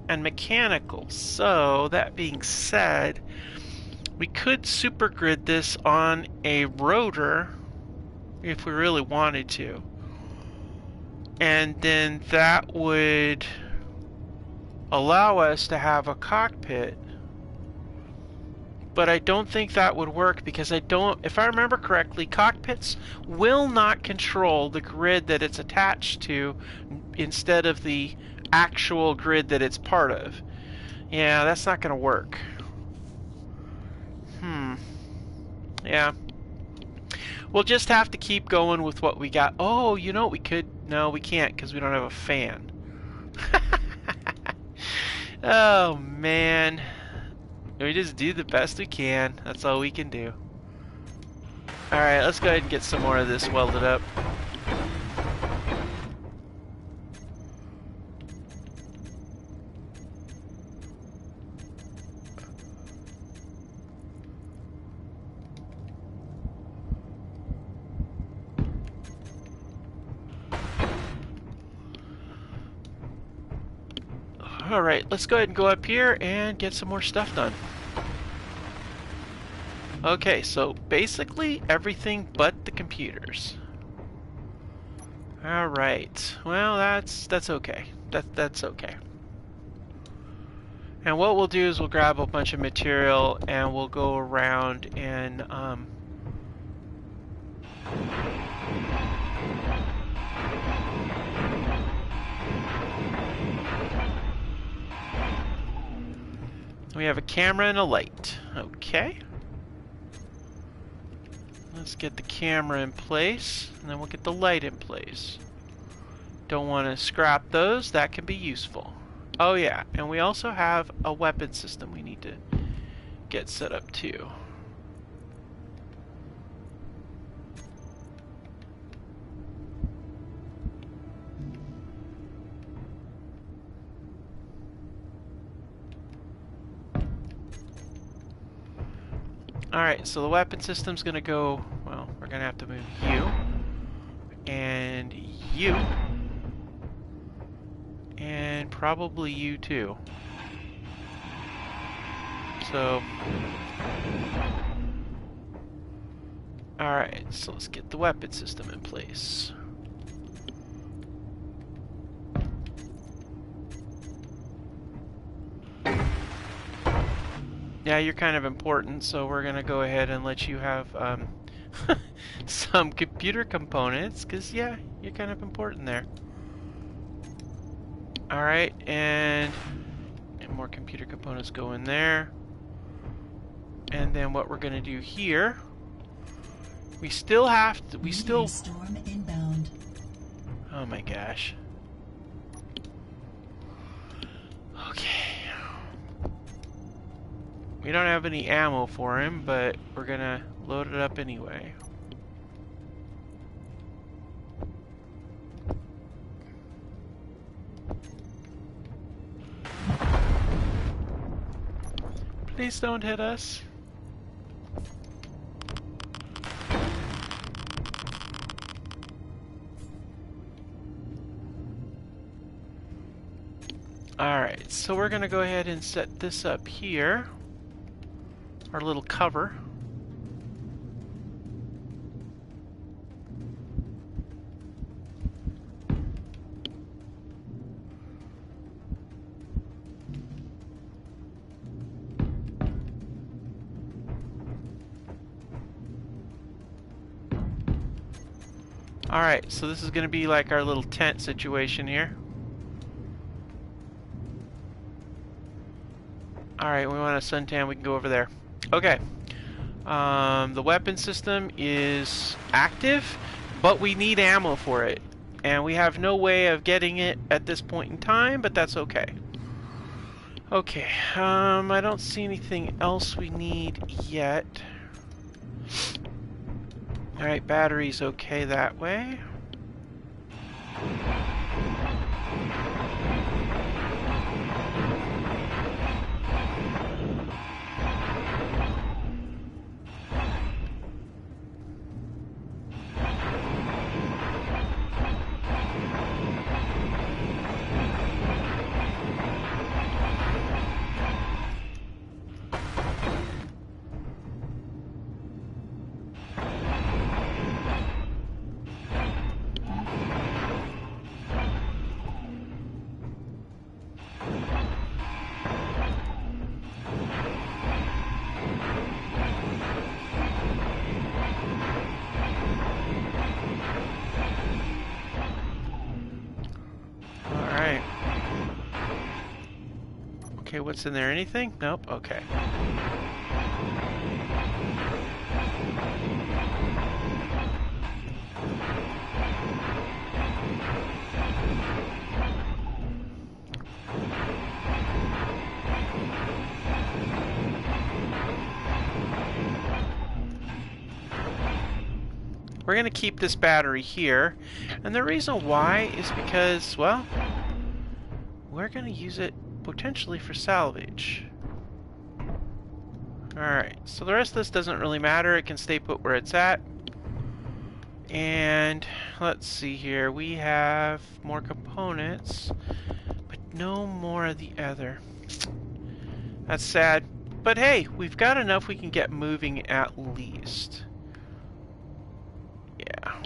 and mechanical. So that being said, we could super grid this on a rotor if we really wanted to, and then that would allow us to have a cockpit. But I don't think that would work because if I remember correctly, cockpits will not control the grid that it's attached to instead of the actual grid that it's part of. Yeah, that's not going to work. Yeah. We'll just have to keep going with what we got. Oh, you know what we could... no, we can't because we don't have a fan. Oh, man. We just do the best we can. That's all we can do. Alright, let's go ahead and get some more of this welded up. Alright, let's go ahead and go up here and get some more stuff done. Okay, so basically everything but the computers. Alright, well that's okay. That's okay. And what we'll do is we'll grab a bunch of material and we'll go around and we have a camera and a light. Okay. Let's get the camera in place, and then we'll get the light in place. Don't want to scrap those. That can be useful. Oh yeah, and we also have a weapon system we need to get set up too. Alright, so the weapon system's gonna go, well, we're gonna have to move you, and you, and probably you too. So, alright, so let's get the weapon system in place. Yeah, you're kind of important, so we're gonna go ahead and let you have some computer components, because yeah, you're kind of important there. Alright, and more computer components go in there. And then what we're gonna do here, we still have to, Storm inbound. oh my gosh. Okay. We don't have any ammo for him, but we're gonna load it up anyway. Please don't hit us. Alright, so we're gonna go ahead and set this up here. Our little cover. Alright, so this is gonna be like our little tent situation here. Alright, we want a suntan, we can go over there. Okay. The weapon system is active, but we need ammo for it. And we have no way of getting it at this point in time, but that's okay. Okay, I don't see anything else we need yet. Alright, battery's okay that way. Okay, what's in there? Anything? Nope. Okay. We're going to keep this battery here, and the reason why is because, well, we're going to use it potentially for salvage. Alright, so the rest of this doesn't really matter. It can stay put where it's at. And let's see here. We have more components, but no more of the other. That's sad. But hey, we've got enough we can get moving at least. Yeah.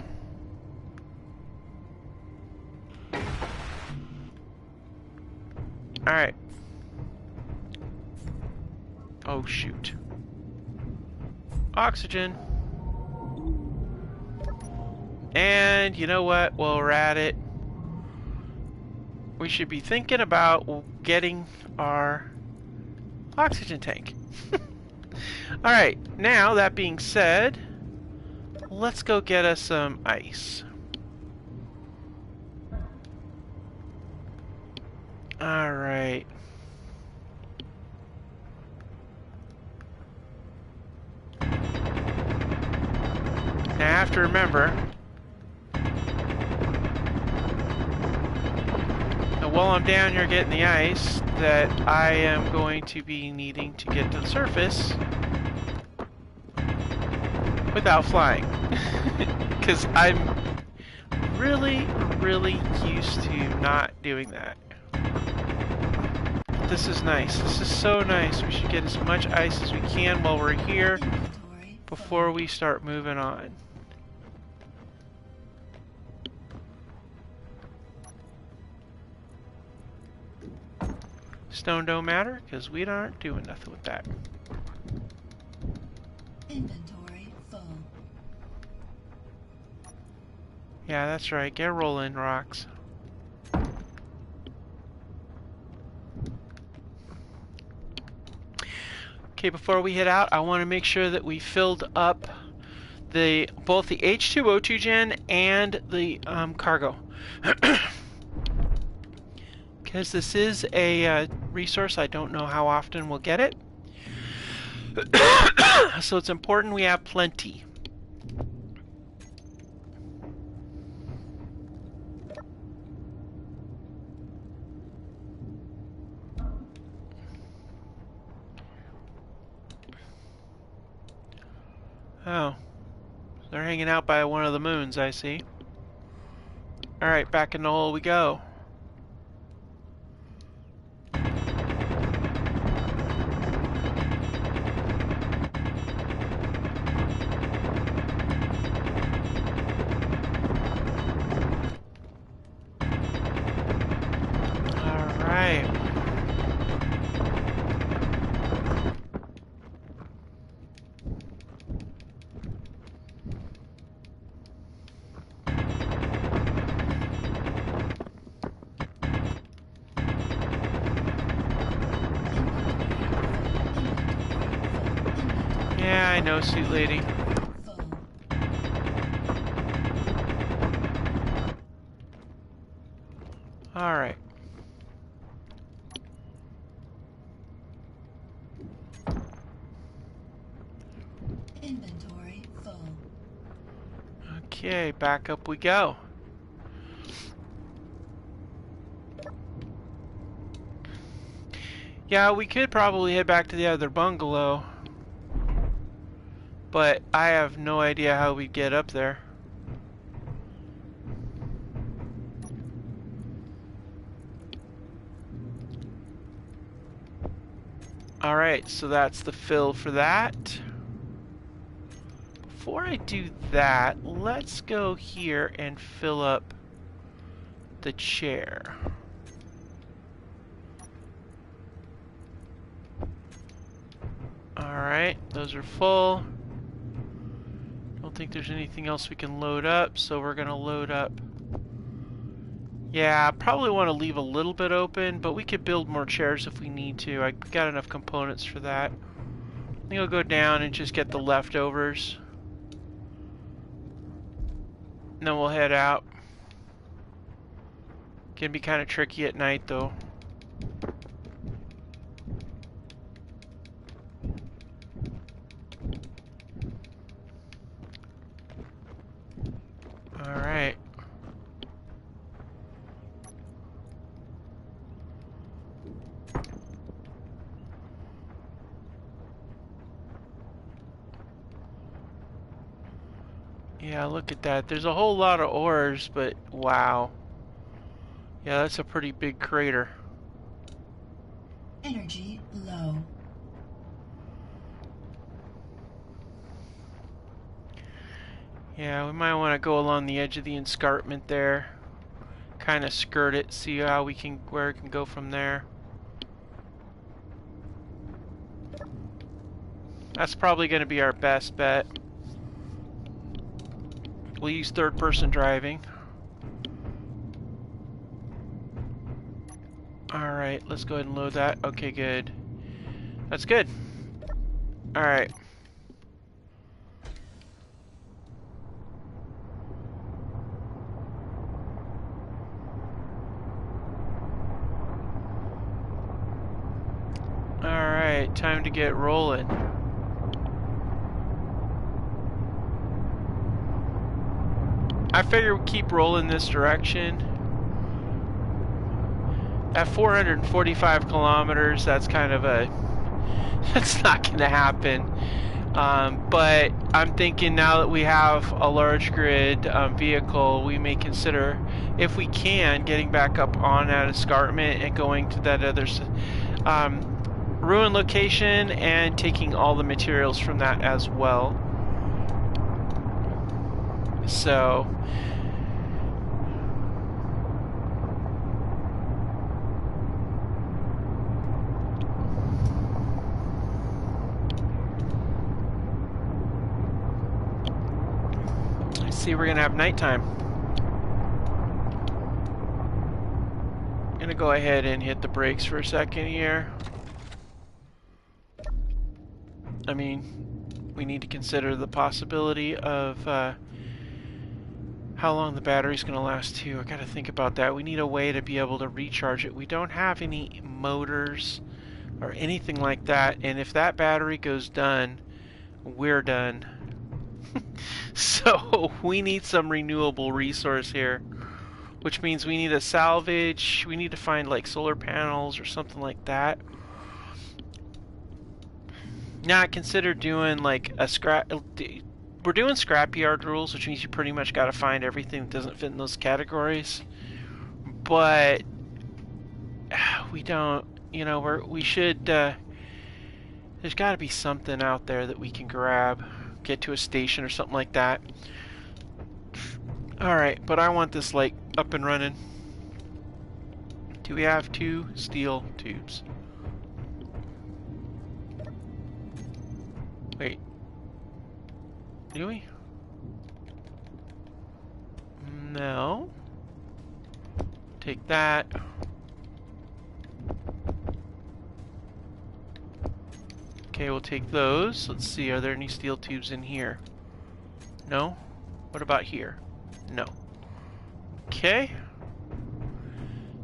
Alright. Oh, shoot. Oxygen. And you know what? While we're at it, we should be thinking about getting our oxygen tank. Alright, now that being said, let's go get us some ice. Alright. Now I have to remember that while I'm down here getting the ice, that I am going to be needing to get to the surface without flying. Because I'm really used to not doing that. This is nice. This is so nice. We should get as much ice as we can while we're here before we start moving on. Stone don't matter because we aren't doing nothing with that. Yeah, that's right. Get rolling, rocks. Okay, before we head out, I want to make sure that we filled up both the H2O2 gen and the cargo. Because this is a resource, I don't know how often we'll get it. So it's important we have plenty. Oh, they're hanging out by one of the moons, I see. Alright, back in the hole we go. Alright. Yeah, I know, sweet lady. Alright. Inventory full. Okay, back up we go. Yeah, we could probably head back to the other bungalow. But I have no idea how we'd get up there. Alright, so that's the fill for that. Before I do that, let's go here and fill up the chair. Alright, those are full. Don't think there's anything else we can load up, so we're gonna load up. Yeah, probably want to leave a little bit open, but we could build more chairs if we need to. I got enough components for that. I think I'll go down and just get the leftovers. And then we'll head out. Can be kind of tricky at night, though. Alright. Yeah, look at that. There's a whole lot of ores, but wow. Yeah, that's a pretty big crater. Energy low. Yeah, we might want to go along the edge of the escarpment there. Kind of skirt it, see how we can, where it can go from there. That's probably going to be our best bet. We'll use third-person driving. Alright, let's go ahead and load that. Okay, good. That's good. Alright. Alright, time to get rolling. I figure we keep rolling this direction. At 445 kilometers, that's kind of a... that's not going to happen. But I'm thinking now that we have a large grid vehicle, we may consider, if we can, getting back up on that escarpment and going to that other ruin location and taking all the materials from that as well. So... see, we're gonna have nighttime. Gonna go ahead and hit the brakes for a second here. I mean, we need to consider the possibility of how long the battery's gonna last too. I gotta think about that. We need a way to be able to recharge it. We don't have any motors or anything like that, and if that battery goes done, we're done. So we need some renewable resource here, which means we need a salvage. We need to find like solar panels or something like that. Now I consider doing like a we're doing scrapyard rules, which means you pretty much got to find everything that doesn't fit in those categories. But we don't, you know, we should. There's got to be something out there that we can grab, get to a station or something like that. All right, but I want this light up and running. Do we have 2 steel tubes? Wait. Do we? No. Take that. Okay, we'll take those. Let's see, are there any steel tubes in here? No? What about here? No. Okay.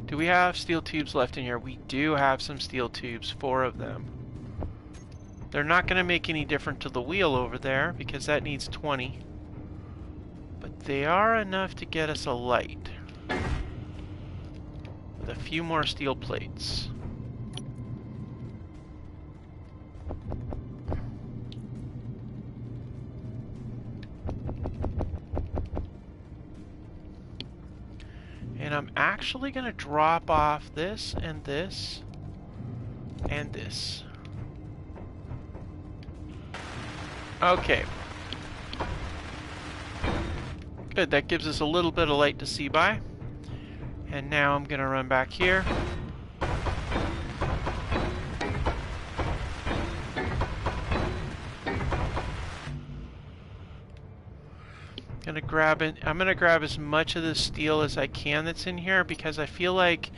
Do we have steel tubes left in here? We do have some steel tubes, 4 of them. They're not going to make any difference to the wheel over there because that needs 20. But they are enough to get us a light. With a few more steel plates. And I'm actually going to drop off this and this and this. Okay. Good, that gives us a little bit of light to see by. And now I'm going to run back here. I'm gonna grab as much of the steel as I can that's in here because I feel like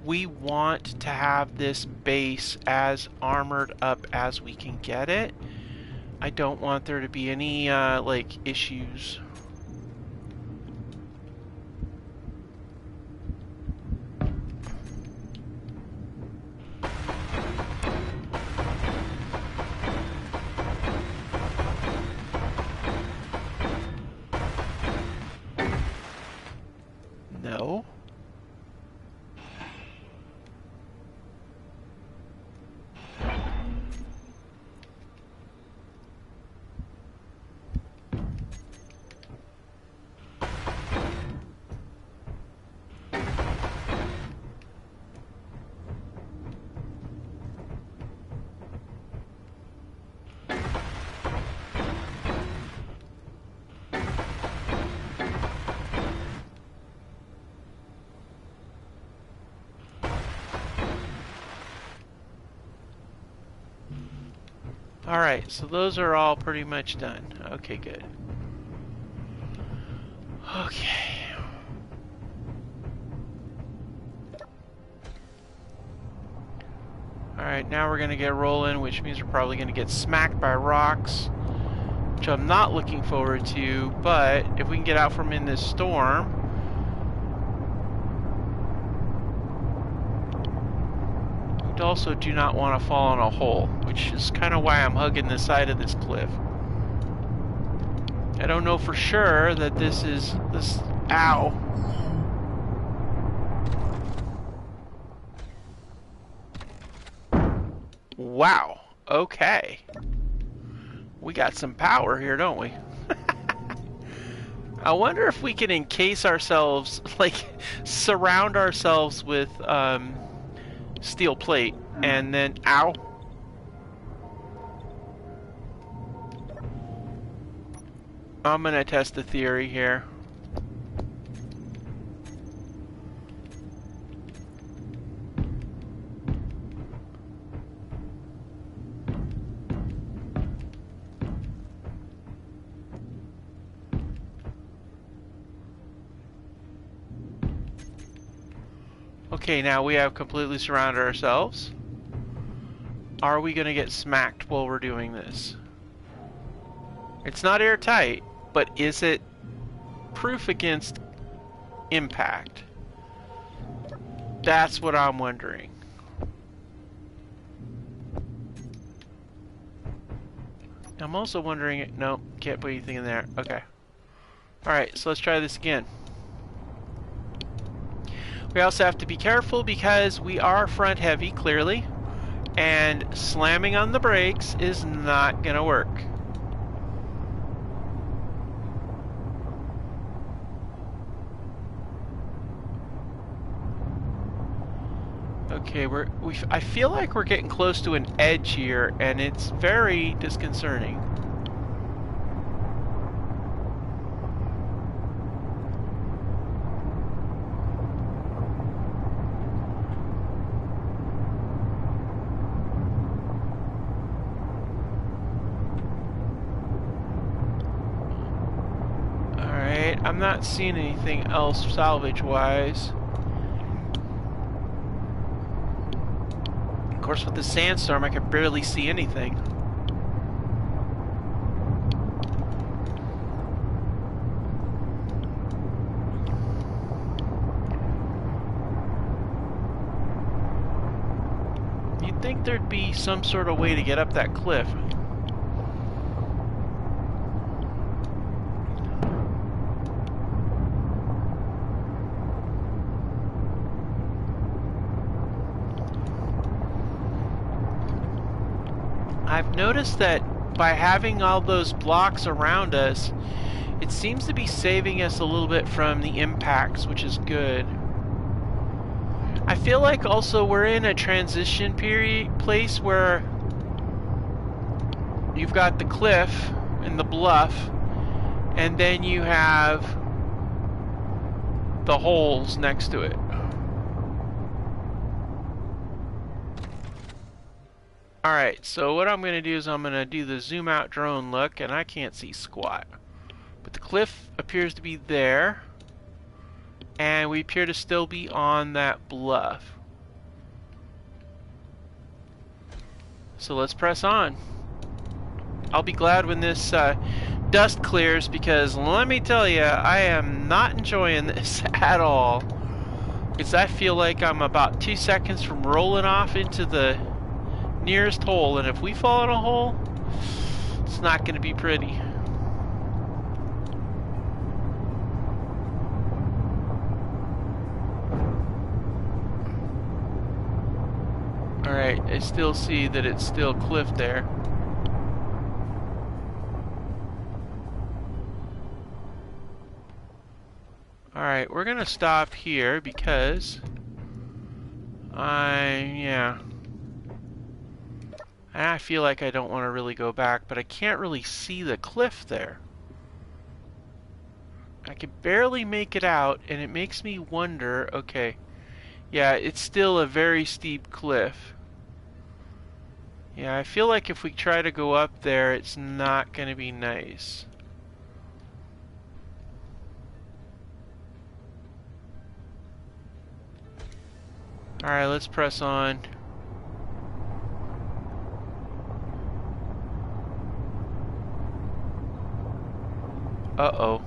we want to have this base as armored up as we can get it. I don't want there to be any like issues. No. Alright, so those are all pretty much done. Okay, good. Okay. Alright, now we're going to get rolling, which means we're probably going to get smacked by rocks, which I'm not looking forward to, but if we can get out from in this storm... we also do not want to fall in a hole, which is kind of why I'm hugging the side of this cliff. I don't know for sure that this is... Ow! Wow. Okay. We got some power here, don't we? I wonder if we can encase ourselves, like, surround ourselves with steel plate and then... Ow! I'm gonna test the theory here. Okay, now we have completely surrounded ourselves. Are we gonna get smacked while we're doing this? It's not airtight, but is it proof against impact? That's what I'm wondering. I'm also wondering, no, can't put anything in there. Okay. Alright, so let's try this again. We also have to be careful because we are front heavy, clearly, and slamming on the brakes is not gonna work. Okay, I feel like we're getting close to an edge here, and it's very disconcerting. Alright, I'm not seeing anything else salvage-wise. Of course, with the sandstorm, I could barely see anything. You'd think there'd be some sort of way to get up that cliff. I've noticed that by having all those blocks around us, it seems to be saving us a little bit from the impacts, which is good. I feel like also we're in a transition place where you've got the cliff and the bluff, and then you have the holes next to it. Alright, so what I'm going to do is I'm going to do the zoom out drone look, and I can't see squat. But the cliff appears to be there, and we appear to still be on that bluff. So let's press on. I'll be glad when this dust clears, because let me tell you, I am not enjoying this at all. Because I feel like I'm about 2 seconds from rolling off into the nearest hole, and if we fall in a hole, it's not going to be pretty. Alright, I still see that it's still cliff there. Alright, we're going to stop here because I feel like I don't want to really go back, but I can't really see the cliff there. I can barely make it out, and it makes me wonder, okay, yeah, it's still a very steep cliff. Yeah, I feel like if we try to go up there, it's not going to be nice. Alright, let's press on. Uh-oh.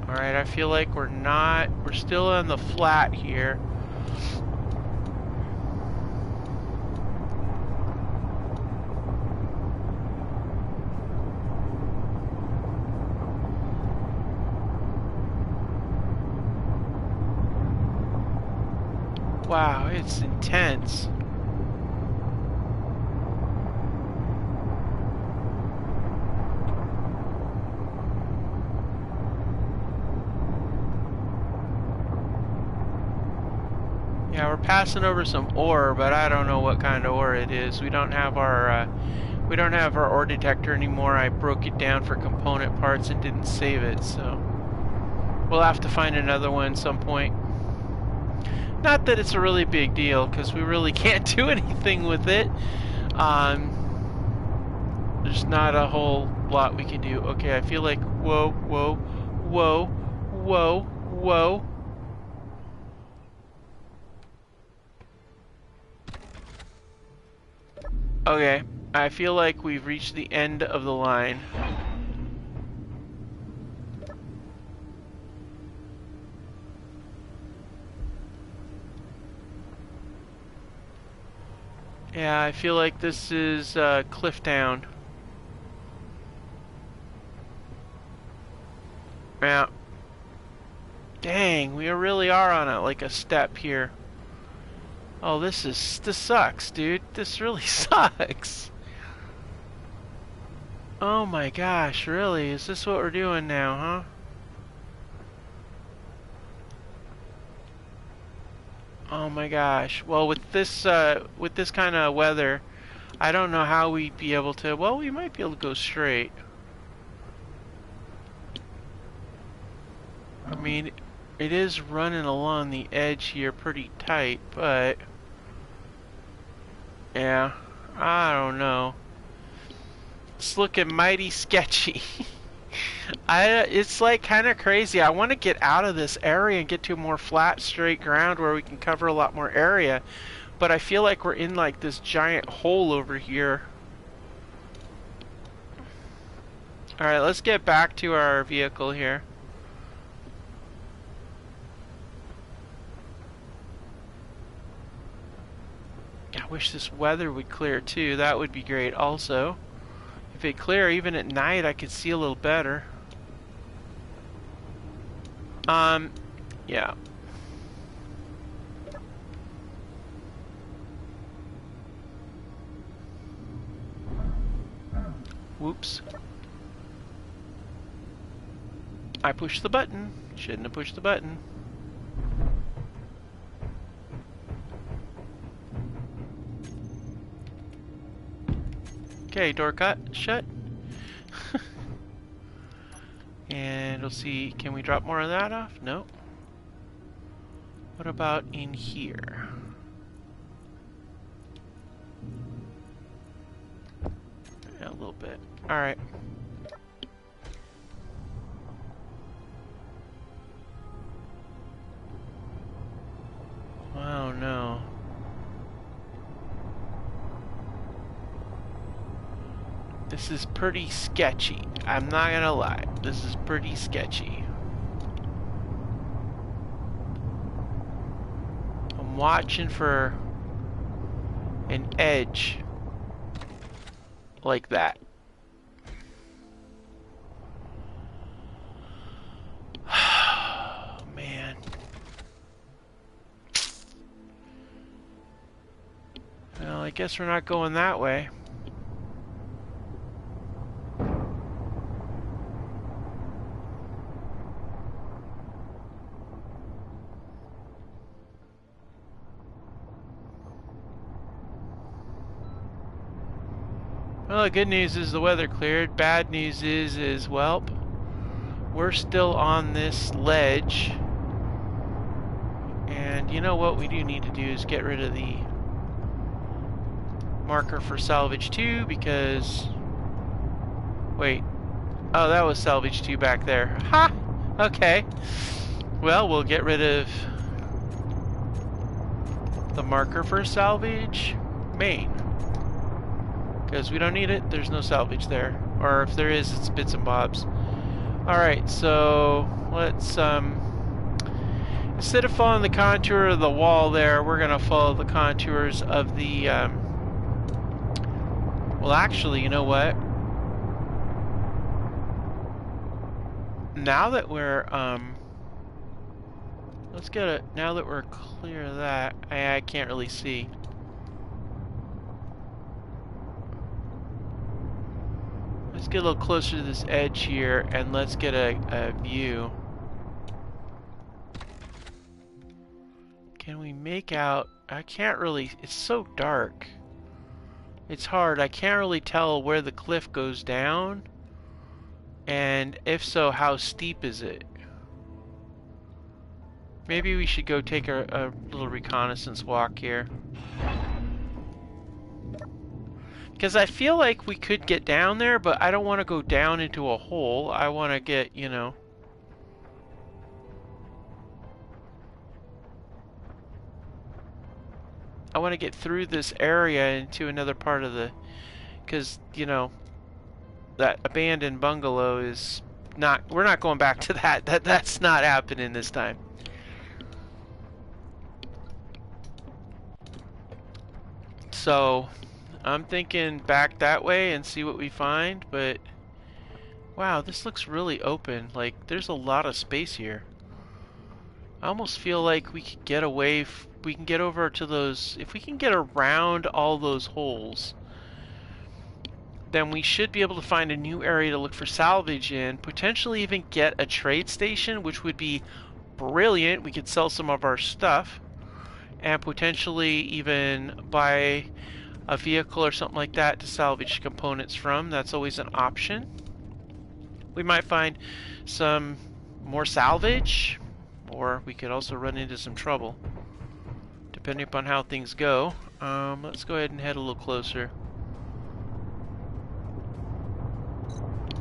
Alright, I feel like we're still on the flat here. Wow, it's intense. Yeah, we're passing over some ore, but I don't know what kind of ore it is. We don't have our ore detector anymore. I broke it down for component parts and didn't save it, so we'll have to find another one at some point. Not that it's a really big deal, because we really can't do anything with it. There's not a whole lot we can do. Okay, I feel like, whoa, whoa, whoa, Whoa, whoa. Okay, I feel like we've reached the end of the line. Yeah, I feel like this is Cliff Town. Yeah. Dang, we really are on like a step here. Oh, this sucks, dude. This really sucks. Oh my gosh, really? Is this what we're doing now, huh? Oh my gosh. Well, with this kind of weather, I don't know how we'd be able to. Well, we might be able to go straight. I mean, it is running along the edge here pretty tight, but yeah, I don't know. It's looking mighty sketchy. It's like kind of crazy. I want to get out of this area and get to a more flat, straight ground where we can cover a lot more area. But I feel like we're in like this giant hole over here. Alright, let's get back to our vehicle here. I wish this weather would clear too. That would be great also. If it clear even at night, I could see a little better. Yeah. Whoops. I pushed the button. Shouldn't have pushed the button. Okay, door shut. And we'll see, can we drop more of that off? No. What about in here? Yeah, a little bit. Alright. Oh no. This is pretty sketchy. I'm not gonna lie. This is pretty sketchy. I'm watching for an edge like that. Oh, man. Well, I guess we're not going that way. Well, the good news is the weather cleared. Bad news is well, we're still on this ledge. And you know what we do need to do is get rid of the marker for salvage 2 because... Wait. Oh, that was salvage 2 back there. Ha! Okay. Well, we'll get rid of the marker for salvage main. Because we don't need it, there's no salvage there. Or if there is, it's bits and bobs. Alright, so let's, instead of following the contour of the wall there, we're going to follow the contours of the, well actually, you know what? Now that we're, let's get it, now that we're clear of that, I can't really see. Let's get a little closer to this edge here and let's get a view. Can we make out? I can't really, it's so dark. It's hard. I can't really tell where the cliff goes down. And if so, how steep is it? Maybe we should go take a little reconnaissance walk here. Because I feel like we could get down there, but I don't want to go down into a hole. I want to get, you know... I want to get through this area into another part of the, because you know that abandoned bungalow is not. We're not going back to that. That's not happening this time. So I'm thinking back that way and see what we find, but wow, this looks really open. Like, there's a lot of space here. I almost feel like we could get away, we can get over to those, if we can get around all those holes, then we should be able to find a new area to look for salvage in, potentially even get a trade station, which would be brilliant. We could sell some of our stuff, and potentially even buy a vehicle or something like that to salvage components from. That's always an option. We might find some more salvage, or we could also run into some trouble, depending upon how things go. Let's go ahead and head a little closer.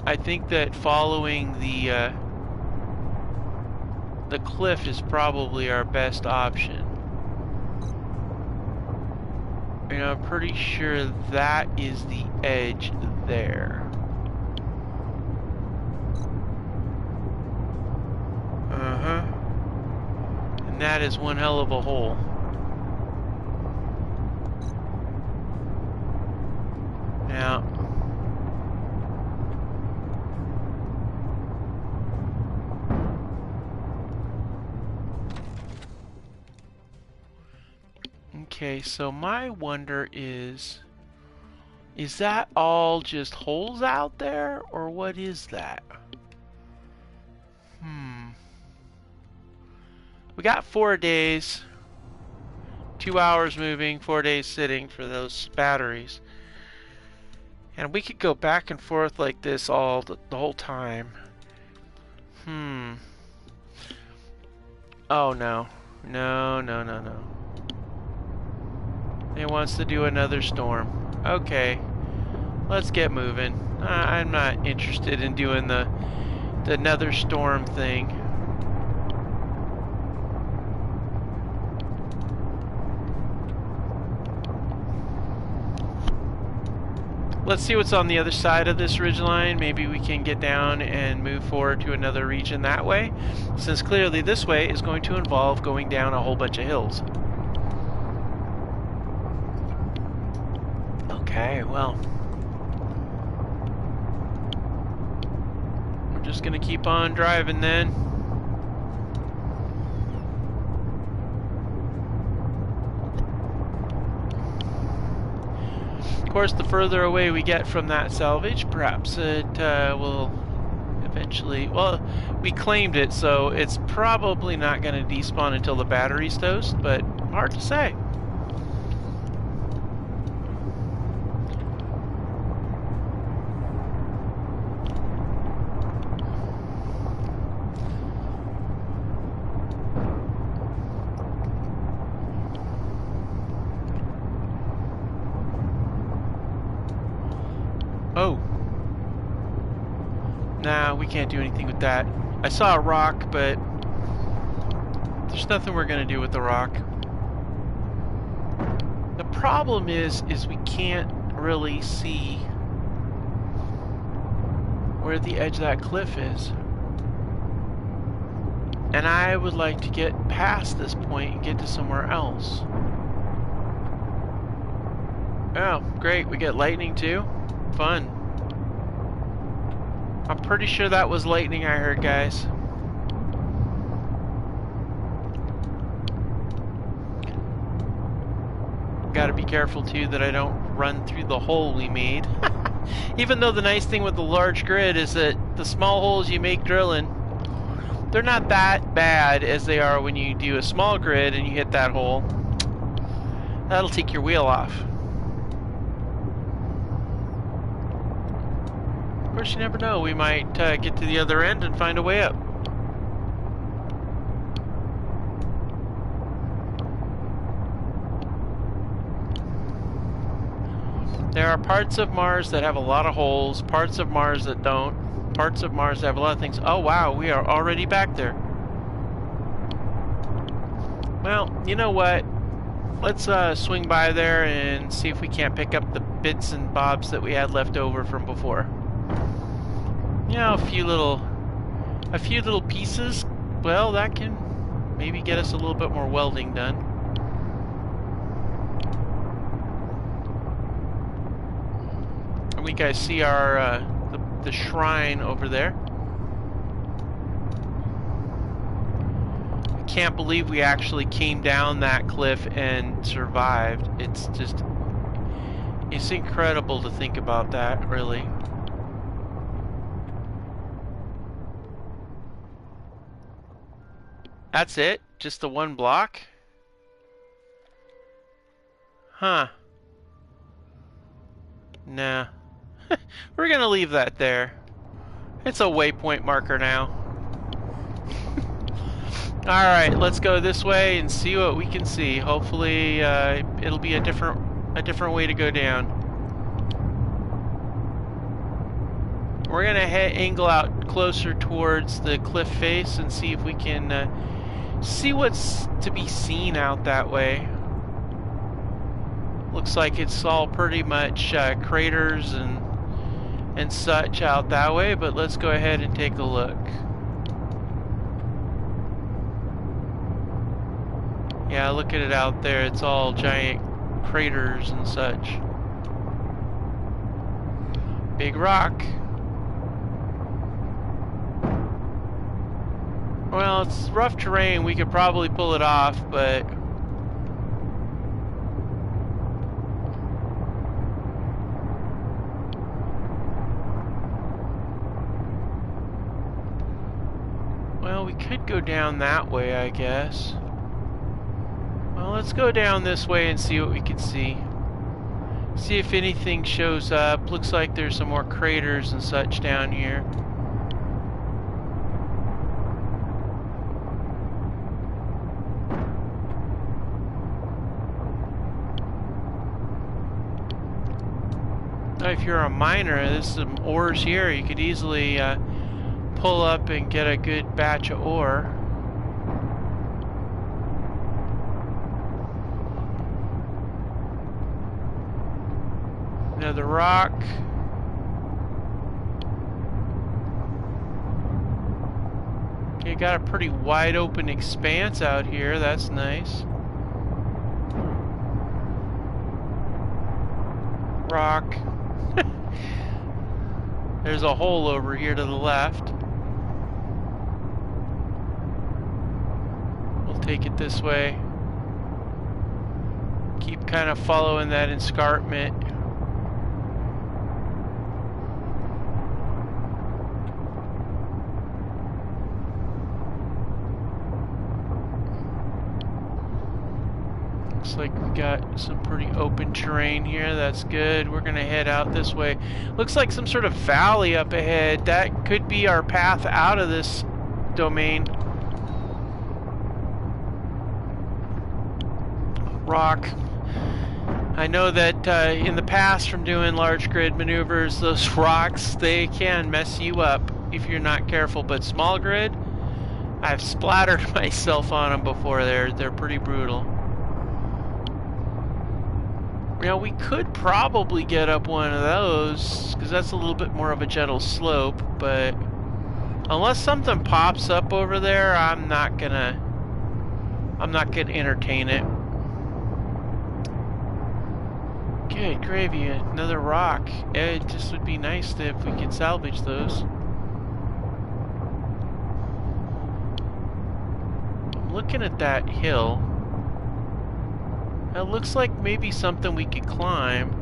I think that following the cliff is probably our best option. And I'm pretty sure that is the edge there. Uh-huh. And that is one hell of a hole. Now, okay, so my wonder is that all just holes out there, or what is that? We got 4 days, 2 hours moving, 4 days sitting for those batteries. And we could go back and forth like this all the whole time. Oh no. No, no, no, no. It wants to do another storm. Okay. Let's get moving. I'm not interested in doing the nether storm thing. Let's see what's on the other side of this ridgeline. Maybe we can get down and move forward to another region that way, since clearly this way is going to involve going down a whole bunch of hills. Okay, well, we're just gonna keep on driving then. Of course, the further away we get from that salvage, perhaps it will eventually... Well, we claimed it, so it's probably not going to despawn until the battery's toast, but hard to say. Oh. Nah, we can't do anything with that. I saw a rock, but there's nothing we're gonna do with the rock. The problem is we can't really see where the edge of that cliff is. And I would like to get past this point and get to somewhere else. Oh, great, we get lightning too? Fun. I'm pretty sure that was lightning I heard, guys. Gotta be careful too that I don't run through the hole we made. Even though the nice thing with the large grid is that the small holes you make drilling, they're not that bad as they are when you do a small grid and you hit that hole. That'll take your wheel off. Of course, you never know. We might get to the other end and find a way up. There are parts of Mars that have a lot of holes, parts of Mars that don't, parts of Mars that have a lot of things. Oh wow, we are already back there. Well, you know what? Let's swing by there and see if we can't pick up the bits and bobs that we had left over from before. You know, a few little pieces. Well, that can maybe get us a little bit more welding done. And we guys see our the shrine over there. Can't believe we actually came down that cliff and survived. It's incredible to think about that, really. That's it? Just the one block? Huh. Nah. We're gonna leave that there. It's a waypoint marker now. Alright, let's go this way and see what we can see. Hopefully, it'll be a different way to go down. We're gonna angle out closer towards the cliff face and see if we can see what's to be seen out that way. Looks like it's all pretty much craters and such out that way, but let's go ahead and take a look. Yeah, look at it out there. It's all giant craters and such. Big rock. Well, it's rough terrain. We could probably pull it off, but... Well, we could go down that way, I guess. Well, let's go down this way and see what we can see. See if anything shows up. Looks like there's some more craters and such down here. Now, if you're a miner, there's some ores here. You could easily pull up and get a good batch of ore. Another rock. Okay, got a pretty wide open expanse out here. That's nice. Rock. There's a hole over here to the left. We'll take it this way. Keep kind of following that escarpment. Looks like we got some pretty open terrain here. That's good. We're gonna head out this way. Looks like some sort of valley up ahead. That could be our path out of this domain. Rock. I know that in the past from doing large grid maneuvers, those rocks, they can mess you up if you're not careful, but small grid, I've splattered myself on them before. They're pretty brutal. Now, we could probably get up one of those, because that's a little bit more of a gentle slope, but unless something pops up over there, I'm not gonna entertain it. Good gravy, another rock. It just would be nice if we could salvage those. I'm looking at that hill. It looks like maybe something we could climb.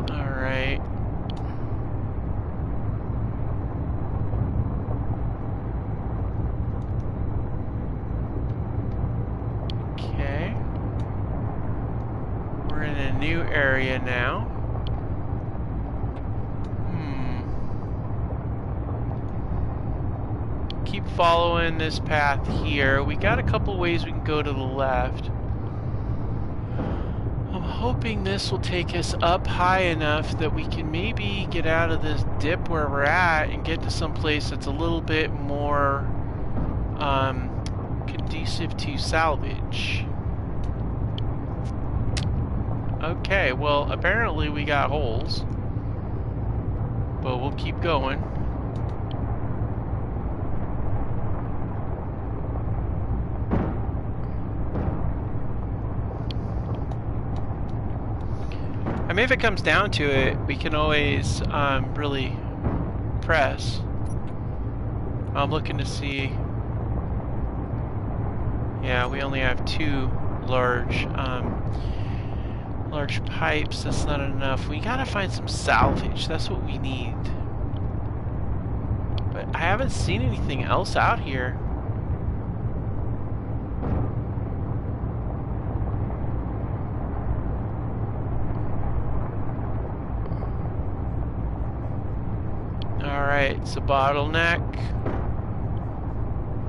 Alright. Okay. We're in a new area now. Keep following this path here. We got a couple ways we can go to the left. I'm hoping this will take us up high enough that we can maybe get out of this dip where we're at and get to some place that's a little bit more conducive to salvage. Okay, well, apparently we got holes, but we'll keep going. I mean, if it comes down to it, we can always really press. I'm looking to see. Yeah, we only have two large pipes. That's not enough. We gotta find some salvage. That's what we need. But I haven't seen anything else out here. Alright, it's a bottleneck.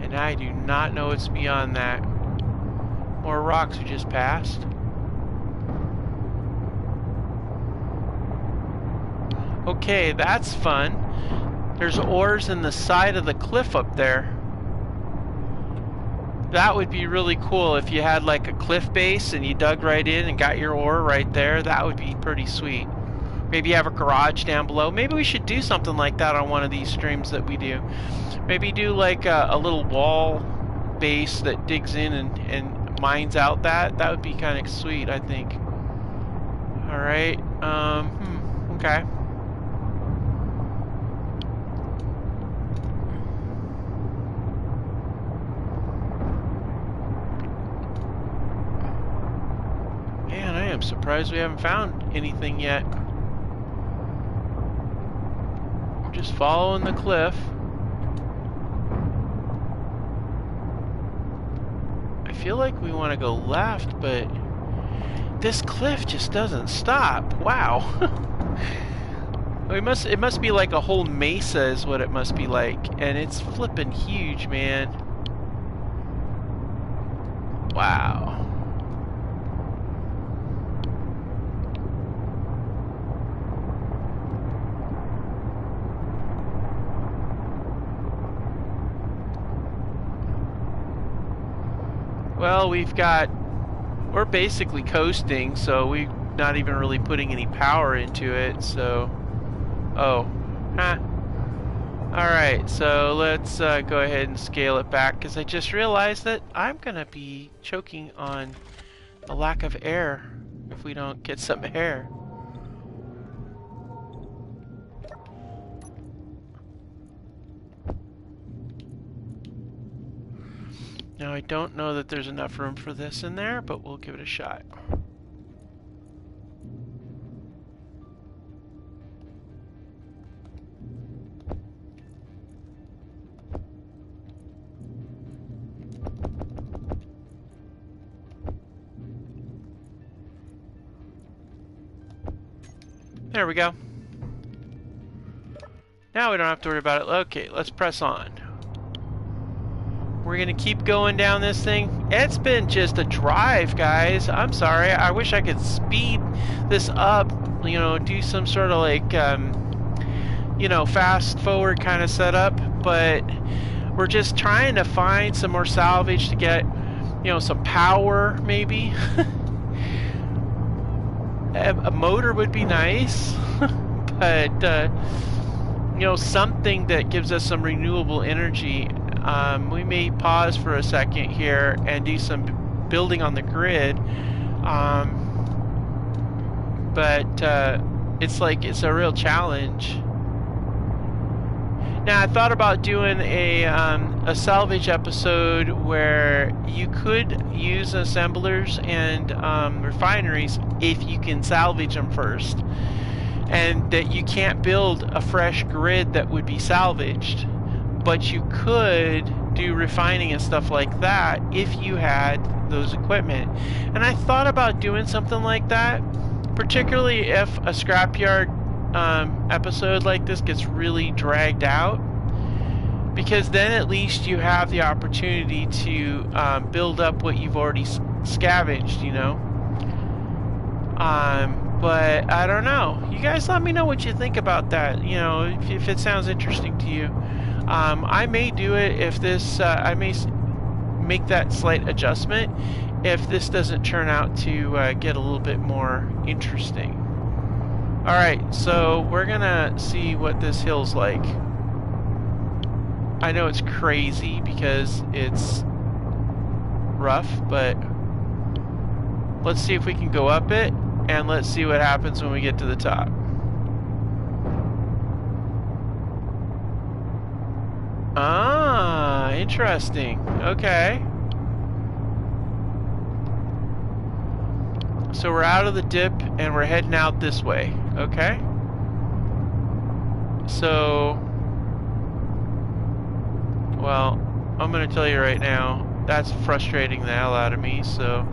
And I do not know what's beyond that. More rocks we just passed. Okay, that's fun. There's ores in the side of the cliff up there. That would be really cool if you had like a cliff base and you dug right in and got your ore right there. That would be pretty sweet. Maybe you have a garage down below. Maybe we should do something like that on one of these streams that we do. Maybe do like a little wall base that digs in and mines out that. That would be kind of sweet, I think. Alright. Okay. Man, I am surprised we haven't found anything yet. Just following the cliff. I feel like we want to go left, but this cliff just doesn't stop. Wow. It must be like a whole mesa is what it must be like, and it's flipping huge, man. Wow. Well, we're basically coasting, so we're not even really putting any power into it, so... Oh. Huh. Alright, so let's go ahead and scale it back, because I just realized that I'm going to be choking on a lack of air if we don't get some air. Now, I don't know that there's enough room for this in there, but we'll give it a shot. There we go. Now we don't have to worry about it. Okay, let's press on. We're gonna keep going down this thing. It's been just a drive, guys. I'm sorry. I wish I could speed this up, you know, do some sort of like, you know, fast forward kind of setup, but we're just trying to find some more salvage to get, you know, some power maybe. A motor would be nice, but, you know, something that gives us some renewable energy. We may pause for a second here and do some building on the grid, but it's a real challenge. Now, I thought about doing a salvage episode where you could use assemblers and refineries if you can salvage them first, and that you can't build a fresh grid that would be salvaged. But you could do refining and stuff like that if you had those equipment. And I thought about doing something like that, particularly if a scrapyard episode like this gets really dragged out, because then at least you have the opportunity to build up what you've already scavenged, you know. But I don't know. You guys let me know what you think about that. You know, if it sounds interesting to you. I may do it if this, I may make that slight adjustment if this doesn't turn out to get a little bit more interesting. Alright, so we're gonna see what this hill's like. I know it's crazy because it's rough, but let's see if we can go up it, and let's see what happens when we get to the top. Ah, interesting. Okay. So we're out of the dip and we're heading out this way. Okay. So, well, I'm going to tell you right now, that's frustrating the hell out of me, so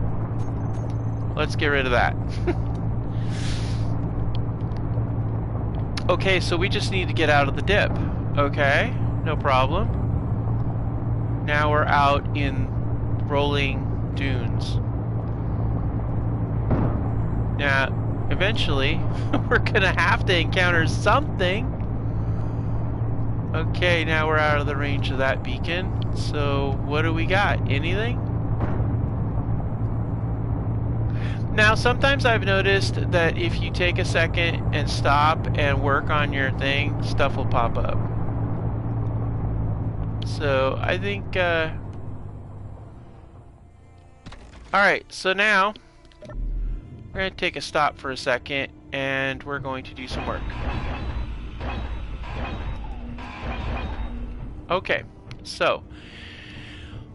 let's get rid of that. Okay, so we just need to get out of the dip. Okay, no problem. Now we're out in rolling dunes. Now, eventually, we're gonna have to encounter something. Okay, now we're out of the range of that beacon. So, what do we got? Anything? Now, sometimes I've noticed that if you take a second and stop and work on your thing, stuff will pop up. So, I think, alright, so now, we're going to take a stop for a second, and we're going to do some work. Okay, so,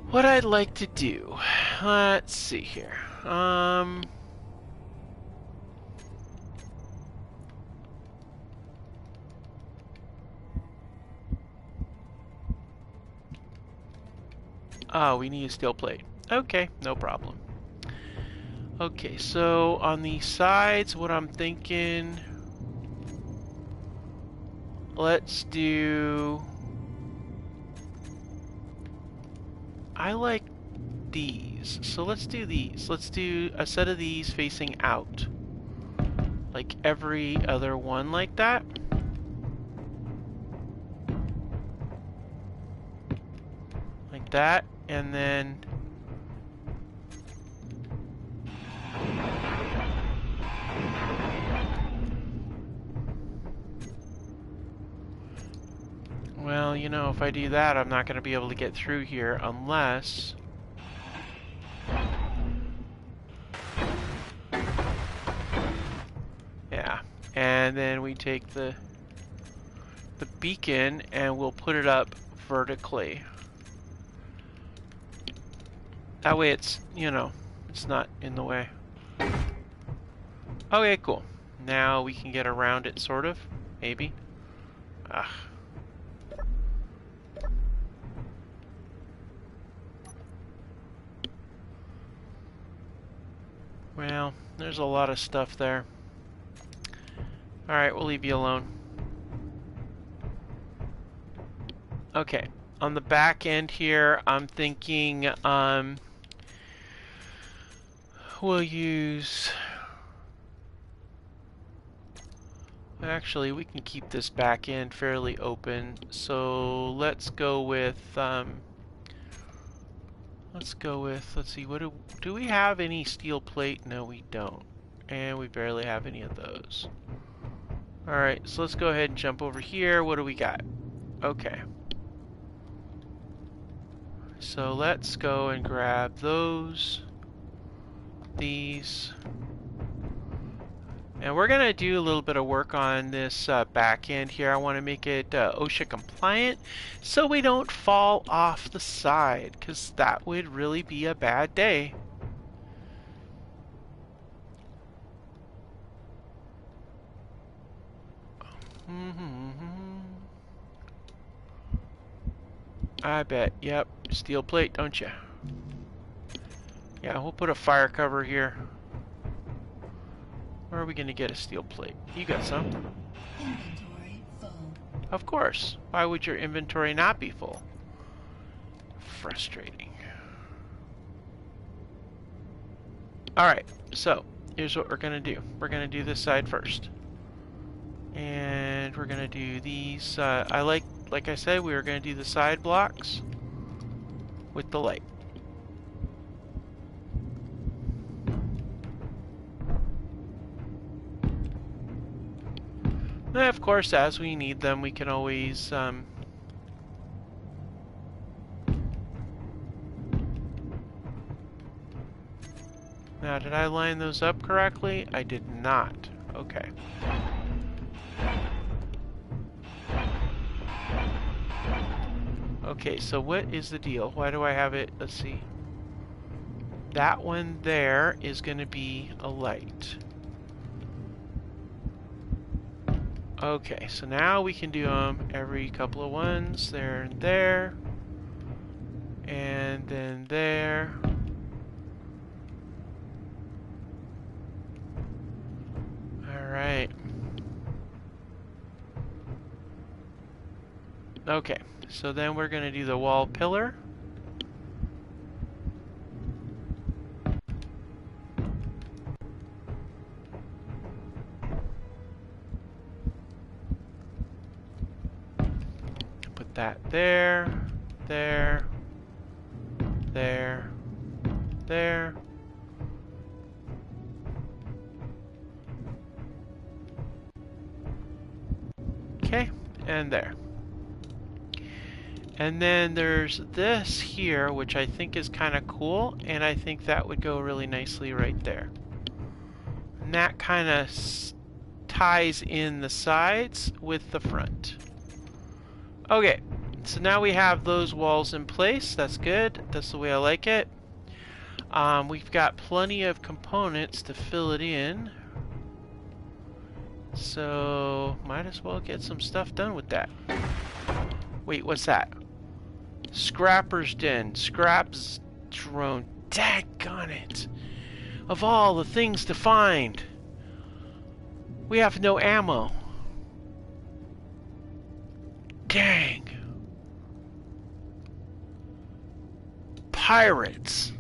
what I'd like to do, let's see here. Oh, we need a steel plate. Okay, no problem. Okay, so on the sides, what I'm thinking, let's do, I like these, so let's do these. Let's do a set of these facing out, like every other one like that. Like that, and then well, you know, if I do that, I'm not going to be able to get through here unless... Yeah. And then we take the beacon and we'll put it up vertically. That way it's, you know, it's not in the way. Okay, cool. Now we can get around it, sort of. Maybe. Ugh. Well, there's a lot of stuff there. Alright, we'll leave you alone. Okay, on the back end here, I'm thinking, we'll use... Actually, we can keep this back end fairly open, so let's go with, let's see, what do we have any steel plate? No, we don't. And we barely have any of those. Alright, so let's go ahead and jump over here. What do we got? Okay. So let's go and grab those, these, and we're gonna do a little bit of work on this back end here. I want to make it OSHA compliant so we don't fall off the side, because that would really be a bad day. I bet. Yep. Steel plate, don't you? Yeah, we'll put a fire cover here. Where are we going to get a steel plate? You got some. Inventory full. Of course. Why would your inventory not be full? Frustrating. Alright, so here's what we're going to do. We're going to do this side first. And we're going to do these. Like I said, we were going to do the side blocks with the light. And of course, as we need them, we can always now, did I line those up correctly? I did not. Okay. Okay, so what is the deal? Why do I have it? Let's see. That one there is going to be a light. Okay, so now we can do them every couple of ones. There and there. And then there. Alright. Okay, so then we're going to do the wall pillar. Put that there, there, there, there. Okay, and there. And then there's this here, which I think is kind of cool, and I think that would go really nicely right there. And that kind of ties in the sides with the front. Okay, so now we have those walls in place. That's good. That's the way I like it. We've got plenty of components to fill it in. So, might as well get some stuff done with that. Wait, what's that? Scrapper's Den. Scrap's drone. Daggone it. Of all the things to find, we have no ammo. Dang. Pirates.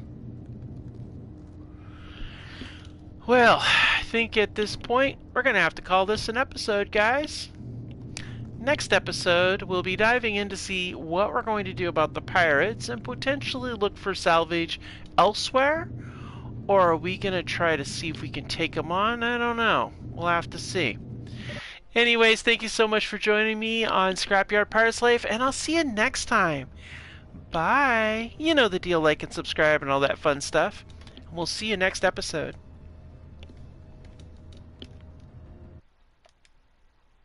Well, I think at this point, we're going to have to call this an episode, guys. Next episode, we'll be diving in to see what we're going to do about the pirates and potentially look for salvage elsewhere. Or are we going to try to see if we can take them on? I don't know. We'll have to see. Anyways, thank you so much for joining me on Scrapyard Pirate's Life, and I'll see you next time. Bye. You know the deal, like and subscribe and all that fun stuff. We'll see you next episode.